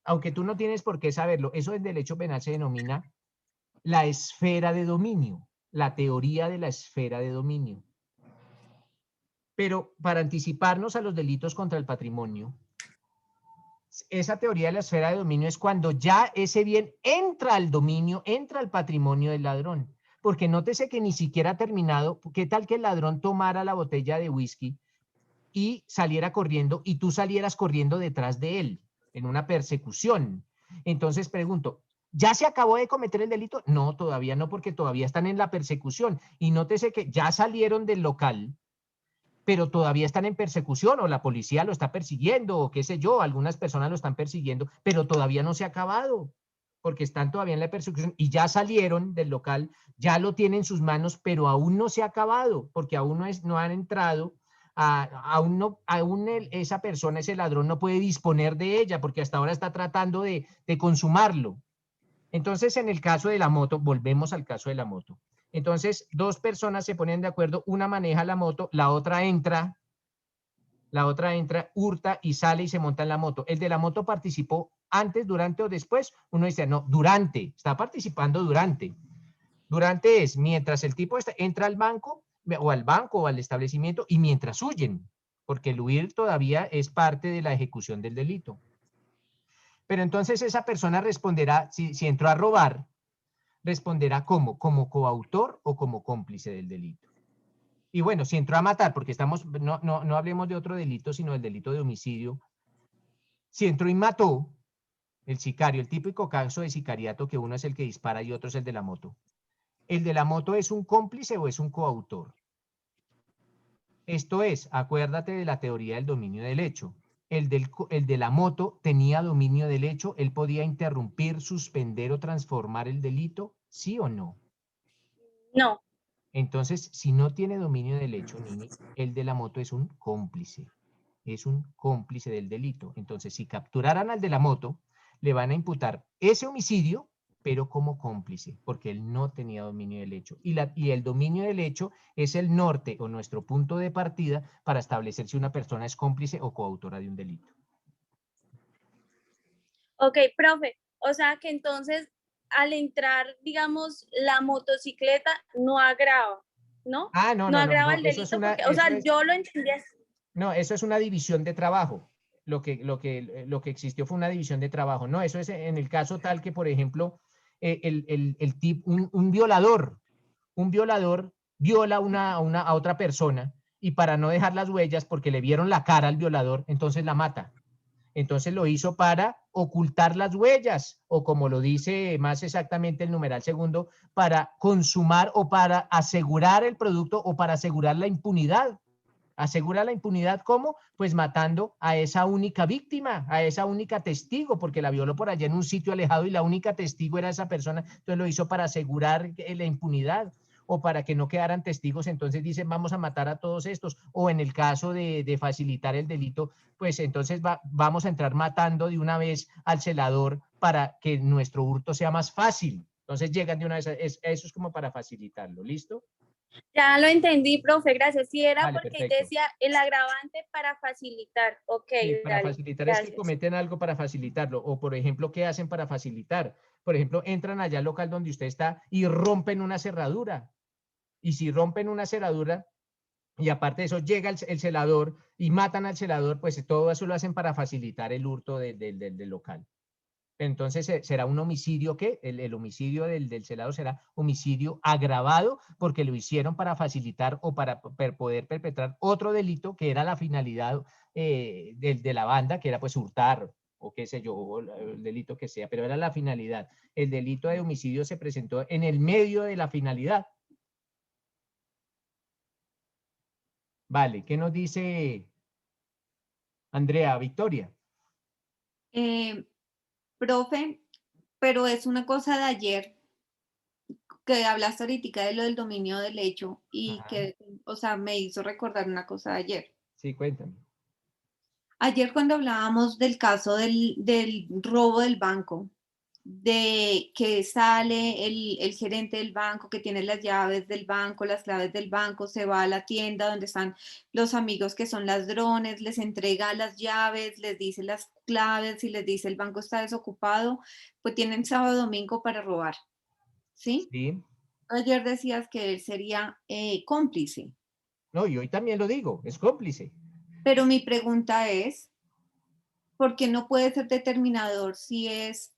aunque tú no tienes por qué saberlo. Eso en derecho penal se denomina la esfera de dominio, la teoría de la esfera de dominio. Pero para anticiparnos a los delitos contra el patrimonio, esa teoría de la esfera de dominio es cuando ya ese bien entra al dominio, entra al patrimonio del ladrón. Porque nótese que ni siquiera ha terminado. ¿Qué tal que el ladrón tomara la botella de whisky y saliera corriendo y tú salieras corriendo detrás de él en una persecución? Entonces pregunto, ¿ya se acabó de cometer el delito? No, todavía no, porque todavía están en la persecución. Y nótese que ya salieron del local, pero todavía están en persecución, o la policía lo está persiguiendo, o qué sé yo, algunas personas lo están persiguiendo, pero todavía no se ha acabado, porque están todavía en la persecución y ya salieron del local, ya lo tienen en sus manos, pero aún no se ha acabado, porque aún no han entrado, esa persona, ese ladrón no puede disponer de ella, porque hasta ahora está tratando de consumarlo. Entonces, en el caso de la moto, volvemos al caso de la moto. Entonces, dos personas se ponen de acuerdo, una maneja la moto, la otra entra, hurta y sale y se monta en la moto. ¿El de la moto participó antes, durante o después? Uno dice, no, durante, está participando durante. Durante es mientras el tipo entra al banco o al establecimiento y mientras huyen, porque el huir todavía es parte de la ejecución del delito. Pero entonces esa persona responderá, si entró a robar, responderá como coautor o como cómplice del delito. Y bueno, si entró a matar, porque no hablemos de otro delito, sino del delito de homicidio. Si entró y mató, el sicario, el típico caso de sicariato, que uno es el que dispara y otro es el de la moto. ¿El de la moto es un cómplice o es un coautor? Esto es, acuérdate de la teoría del dominio del hecho. El de la moto tenía dominio del hecho, él podía interrumpir, suspender o transformar el delito, ¿sí o no?
No.
Entonces, si no tiene dominio del hecho, Nini, el de la moto es un cómplice del delito. Entonces, si capturaran al de la moto, le van a imputar ese homicidio, pero como cómplice, porque él no tenía dominio del hecho. Y el dominio del hecho es el norte o nuestro punto de partida para establecer si una persona es cómplice o coautora de un delito.
Ok, profe, o sea que entonces al entrar, digamos, la motocicleta no agrava, ¿no? No agrava el delito porque, o sea, yo lo entendí así.
No, eso es una división de trabajo. Lo que existió fue una división de trabajo. No, eso es en el caso tal que, por ejemplo, un violador viola a otra persona y para no dejar las huellas, porque le vieron la cara al violador, entonces la mata. Entonces lo hizo para ocultar las huellas, o como lo dice más exactamente el numeral segundo, para consumar o para asegurar el producto o para asegurar la impunidad. ¿Asegura la impunidad cómo? Pues matando a esa única víctima, a esa única testigo, porque la violó por allá en un sitio alejado y la única testigo era esa persona, entonces lo hizo para asegurar la impunidad o para que no quedaran testigos, entonces dicen vamos a matar a todos estos, o en el caso de facilitar el delito, pues entonces vamos a entrar matando de una vez al celador para que nuestro hurto sea más fácil. Entonces llegan de una vez, eso es como para facilitarlo, ¿listo?
Ya lo entendí, profe, gracias. Sí, era
Vale,
porque
perfecto.
decía el agravante para facilitar. Ok,
Sí, para
dale,
facilitar
gracias.
es que cometen algo para facilitarlo. O, por ejemplo, ¿qué hacen para facilitar? Por ejemplo, entran allá al local donde usted está y rompen una cerradura. Y si rompen una cerradura, y aparte de eso llega el celador y matan al celador, pues todo eso lo hacen para facilitar el hurto del local. Entonces será un homicidio que el homicidio del celador será homicidio agravado porque lo hicieron para facilitar o para poder perpetrar otro delito que era la finalidad de la banda, que era pues hurtar o qué sé yo, o el delito que sea, pero era la finalidad. El delito de homicidio se presentó en el medio de la finalidad. Vale, ¿qué nos dice Andrea Victoria?
Profe, pero es una cosa de ayer. que hablaste ahorita de lo del dominio del hecho y
Ajá.
que, o sea, me hizo recordar una cosa de ayer.
Sí, cuéntame.
Ayer cuando hablábamos del caso del robo del banco, de que sale el gerente del banco que tiene las llaves del banco, las claves del banco, se va a la tienda donde están los amigos que son ladrones, les entrega las llaves, les dice las claves y les dice el banco está desocupado, pues tienen sábado y domingo para robar, ¿sí?
Sí.
Ayer decías que él sería cómplice,
No, y hoy también lo digo, es cómplice.
pero mi pregunta es, ¿por qué no puede ser determinador si es,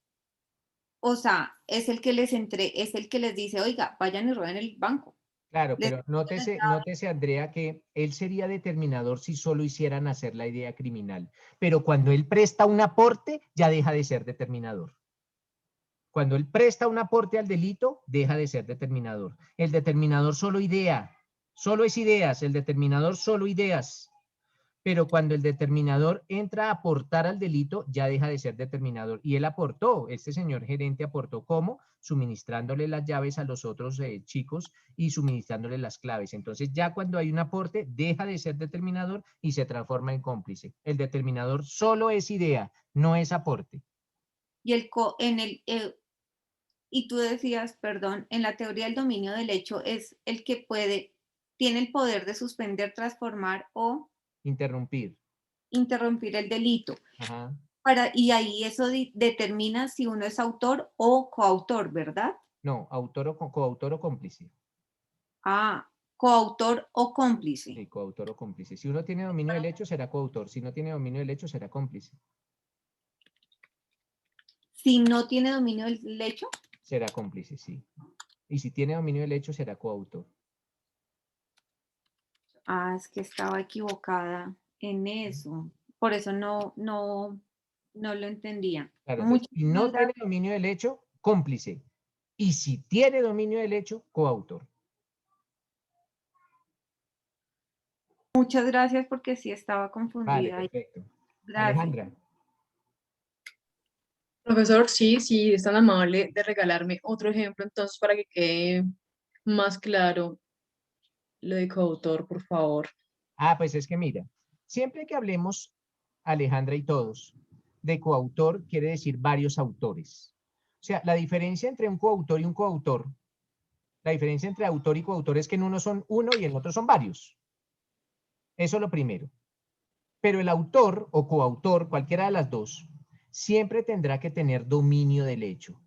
o sea, es el que es el que les dice, oiga, vayan y roben el banco?
Claro,
Les
pero nótese, Andrea, que él sería determinador si solo hicieran hacer la idea criminal. Pero cuando él presta un aporte, ya deja de ser determinador. Cuando él presta un aporte al delito, deja de ser determinador. El determinador solo idea, solo es ideas, el determinador solo ideas. Pero cuando el determinador entra a aportar al delito, ya deja de ser determinador. Y él aportó, este señor gerente aportó ¿cómo? Suministrándole las llaves a los otros chicos y suministrándole las claves. Entonces ya cuando hay un aporte, deja de ser determinador y se transforma en cómplice. El determinador solo es idea, no es aporte.
Y y tú decías, perdón, en la teoría del dominio del hecho es el que tiene el poder de suspender, transformar o
Interrumpir.
interrumpir el delito.
Ajá.
Y ahí eso determina si uno es autor o coautor, ¿verdad?
No, coautor o cómplice.
Ah, coautor o cómplice.
Sí, coautor o cómplice. Si uno tiene dominio del hecho, será coautor. Si no tiene dominio del hecho, será cómplice.
Si no tiene dominio del hecho.
Será cómplice, sí. Y si tiene dominio del hecho, será coautor.
Ah, es que estaba equivocada en eso. Por eso no lo entendía.
Claro, entonces, si no tiene
gracias.
dominio del hecho, cómplice. Y si tiene dominio del hecho, coautor.
Muchas gracias porque sí estaba
Vale,
confundida.
perfecto.
Gracias.
Alejandra.
Profesor, sí, es tan amable de regalarme otro ejemplo, entonces para que quede más claro lo de coautor, por favor.
Ah, pues es que mira, siempre que hablemos, Alejandra y todos, de coautor, quiere decir varios autores. O sea, la diferencia entre un coautor y un coautor, la diferencia entre autor y coautor es que en uno son uno y en otro son varios. Eso es lo primero. Pero el autor o coautor, cualquiera de las dos, siempre tendrá que tener dominio del hecho.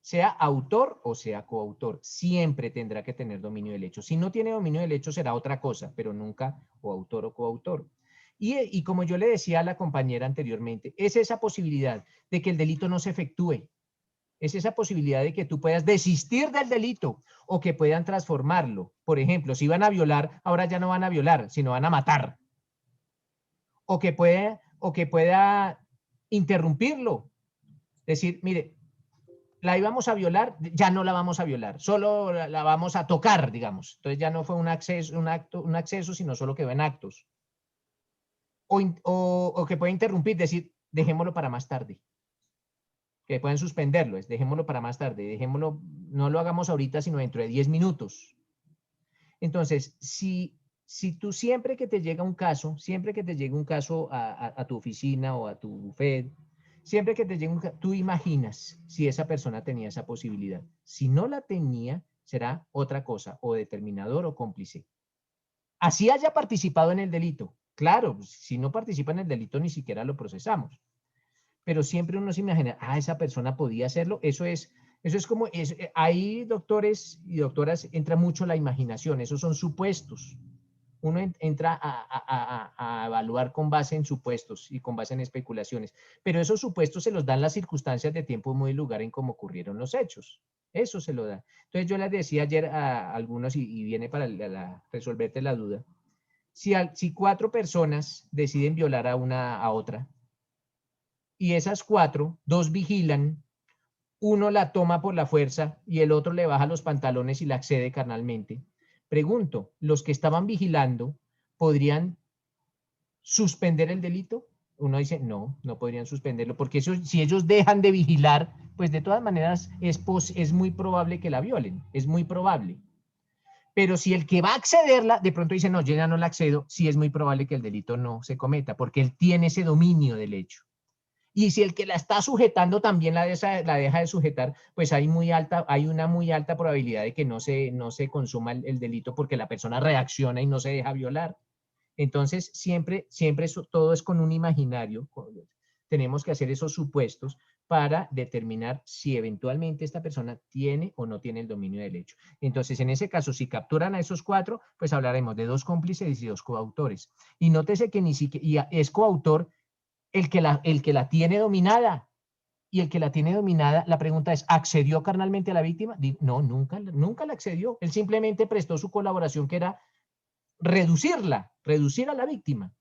Sea autor o sea coautor, siempre tendrá que tener dominio del hecho. Si no tiene dominio del hecho será otra cosa, pero nunca o autor o coautor. Y como yo le decía a la compañera anteriormente, es esa posibilidad de que el delito no se efectúe. Es esa posibilidad de que tú puedas desistir del delito o que puedan transformarlo. Por ejemplo, si van a violar, ahora ya no van a violar, sino van a matar. O que pueda interrumpirlo. Decir, mire, la íbamos a violar, ya no la vamos a violar, solo la vamos a tocar, digamos. Entonces ya no fue un acceso, sino solo quedó en actos. O que puede interrumpir, decir, dejémoslo para más tarde. Que pueden suspenderlo, dejémoslo para más tarde, dejémoslo, no lo hagamos ahorita, sino dentro de 10 minutos. Entonces, si tú siempre que te llega un caso, a tu oficina o a tu bufet, siempre que te llegue tú imaginas si esa persona tenía esa posibilidad. Si no la tenía, será otra cosa, o determinador o cómplice. Así haya participado en el delito. Claro, si no participa en el delito, ni siquiera lo procesamos. Pero siempre uno se imagina, esa persona podía hacerlo. Eso es como, ahí, doctores y doctoras, entra mucho la imaginación. Esos son supuestos. Uno entra a evaluar con base en supuestos y con base en especulaciones. Pero esos supuestos se los dan las circunstancias de tiempo, muy lugar en cómo ocurrieron los hechos. Eso se lo da. Entonces yo les decía ayer a algunos, y viene para resolverte la duda, si 4 personas deciden violar a otra, y esas 4, 2 vigilan, uno la toma por la fuerza y el otro le baja los pantalones y la accede carnalmente. Pregunto, ¿los que estaban vigilando podrían suspender el delito? uno dice, no podrían suspenderlo, porque eso, si ellos dejan de vigilar, pues de todas maneras es muy probable que la violen, es muy probable. Pero si el que va a accederla, de pronto dice, no, yo ya no la accedo, sí es muy probable que el delito no se cometa, porque él tiene ese dominio del hecho. Y si el que la está sujetando también la deja de sujetar, pues hay una muy alta probabilidad de que no se consuma el delito porque la persona reacciona y no se deja violar. Entonces, siempre eso, todo es con un imaginario. Tenemos que hacer esos supuestos para determinar si eventualmente esta persona tiene o no tiene el dominio del hecho. Entonces, en ese caso, si capturan a esos 4, pues hablaremos de 2 cómplices y 2 coautores. Y nótese que ni siquiera es coautor el que la tiene dominada. Y el que la tiene dominada, la pregunta es, ¿accedió carnalmente a la víctima? No, nunca la accedió. Él simplemente prestó su colaboración, que era reducir a la víctima,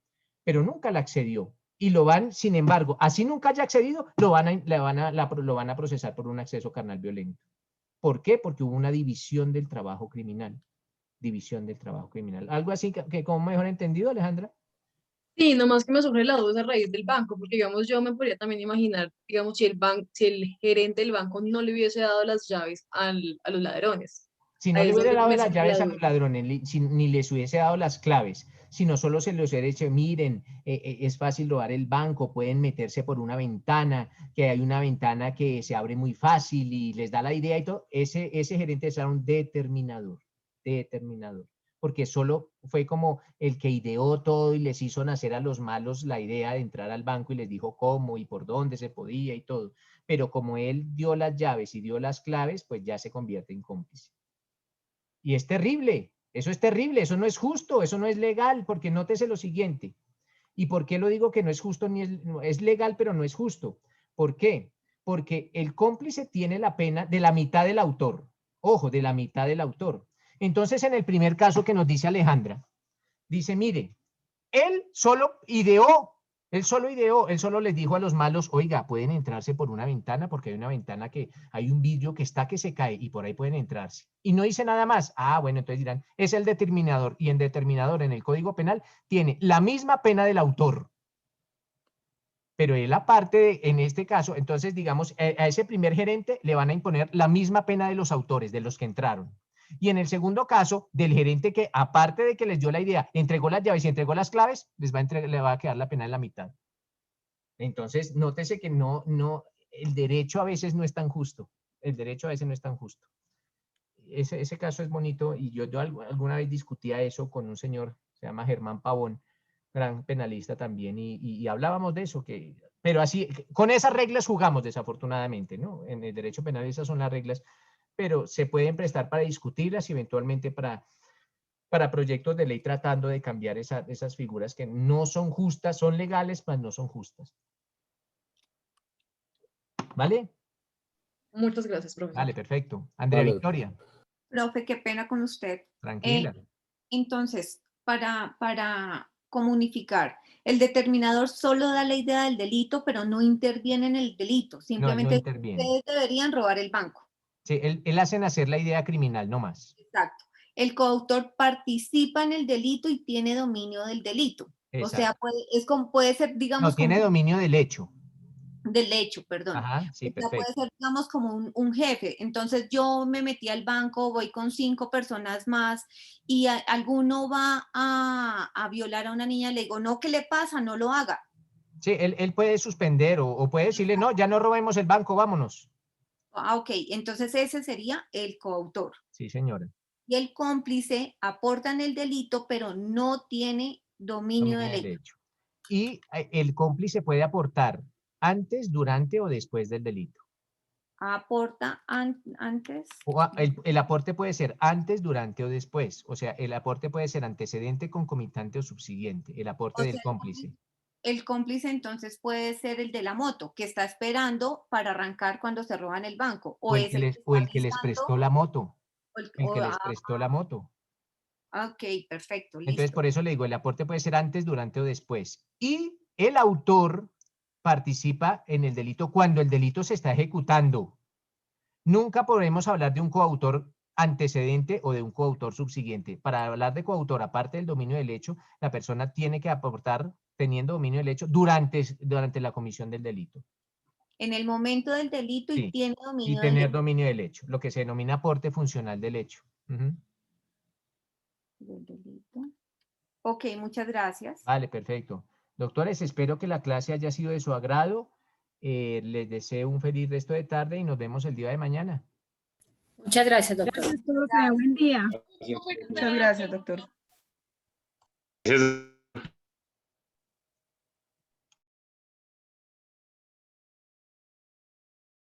pero nunca la accedió. Y lo van, sin embargo, así nunca haya accedido, lo van a procesar por un acceso carnal violento. ¿Por qué? Porque hubo una división del trabajo criminal. Algo así que como mejor entendido, Alejandra.
Sí, nomás que me surge la duda a raíz del banco, porque digamos yo me podría también imaginar, digamos, si el gerente del banco no le hubiese dado las llaves a los ladrones.
Si no
Ahí
le
es
hubiera
donde
dado
me
las
surge la
llaves a
duda.
los ladrones, ni les hubiese dado las claves, sino solo se les hubiera dicho, miren, es fácil robar el banco, pueden meterse por una ventana, que hay una ventana que se abre muy fácil y les da la idea y todo, ese gerente será un determinador, porque solo fue como el que ideó todo y les hizo nacer a los malos la idea de entrar al banco y les dijo cómo y por dónde se podía y todo. Pero como él dio las llaves y dio las claves, pues ya se convierte en cómplice. Y es terrible, eso es terrible, eso no es justo, eso no es legal, porque nótese lo siguiente. ¿Y por qué lo digo que no es justo ni es legal, pero no es justo? ¿Por qué? Porque el cómplice tiene la pena de la mitad del autor. Ojo, de la mitad del autor. Entonces, en el primer caso que nos dice Alejandra, dice, mire, él solo ideó, él solo les dijo a los malos, oiga, pueden entrarse por una ventana porque hay una ventana que hay un vidrio que se cae y por ahí pueden entrarse. Y no dice nada más. Ah, bueno, entonces dirán, es el determinador y el determinador en el Código Penal tiene la misma pena del autor. Pero él aparte, en este caso, entonces digamos, a ese primer gerente le van a imponer la misma pena de los autores, de los que entraron. Y en el segundo caso, del gerente que, aparte de que les dio la idea, entregó las llaves y entregó las claves, le va a quedar la pena en la mitad. Entonces, nótese que el derecho a veces no es tan justo. Ese caso es bonito y yo alguna vez discutía eso con un señor, se llama Germán Pavón, gran penalista también, y hablábamos de eso, pero así, con esas reglas jugamos desafortunadamente, ¿no? En el derecho penal esas son las reglas, pero se pueden prestar para discutirlas y eventualmente para proyectos de ley tratando de cambiar esas figuras que no son justas, son legales, mas no son justas. ¿Vale?
Muchas gracias, profesor.
Vale, perfecto. Andrea Victoria.
Profe, qué pena con usted.
Tranquila.
Entonces, para comunicar, el determinador solo da la idea del delito, pero no interviene en el delito. Simplemente
no interviene.
ustedes deberían robar el banco.
Sí, él hace nacer la idea criminal, no más.
Exacto. El coautor participa en el delito y tiene dominio del delito.
Exacto.
O sea, puede ser, digamos,
no, tiene dominio del hecho.
Del hecho, perdón.
Ajá, sí,
o sea, puede ser, digamos, como un jefe. Entonces yo me metí al banco, voy con 5 personas más y alguno va a violar a una niña, le digo, no, ¿qué le pasa? No lo haga.
Sí, él puede suspender o puede decirle, no, ya no robemos el banco, vámonos.
Ah, ok, entonces ese sería el coautor.
Sí, señora.
Y el cómplice aporta en el delito, pero no tiene dominio del hecho.
Y el cómplice puede aportar antes, durante o después del delito.
Aporta antes.
El aporte puede ser antes, durante o después. O sea, el aporte puede ser antecedente, concomitante o subsiguiente. El aporte del cómplice.
El cómplice entonces puede ser el de la moto, que está esperando para arrancar cuando se roban el banco. O el
que les prestó la moto. El que les prestó la moto.
Ok, perfecto, listo.
Entonces, por eso le digo, el aporte puede ser antes, durante o después. Y el autor participa en el delito cuando el delito se está ejecutando. Nunca podremos hablar de un coautor antecedente o de un coautor subsiguiente. Para hablar de coautor, aparte del dominio del hecho, la persona tiene que aportar teniendo dominio del hecho durante la comisión del delito.
En el momento del delito
Sí,
y tiene
Y
dominio
tener
del
dominio del hecho, lo que se denomina aporte funcional del hecho. Ujú.
delito. Ok, muchas gracias.
Vale, perfecto. Doctores, espero que la clase haya sido de su agrado. Les deseo un feliz resto de tarde y nos vemos el día de mañana.
Muchas gracias, doctor.
Gracias, profe. Buen día.
Muchas gracias, doctor.
Gracias.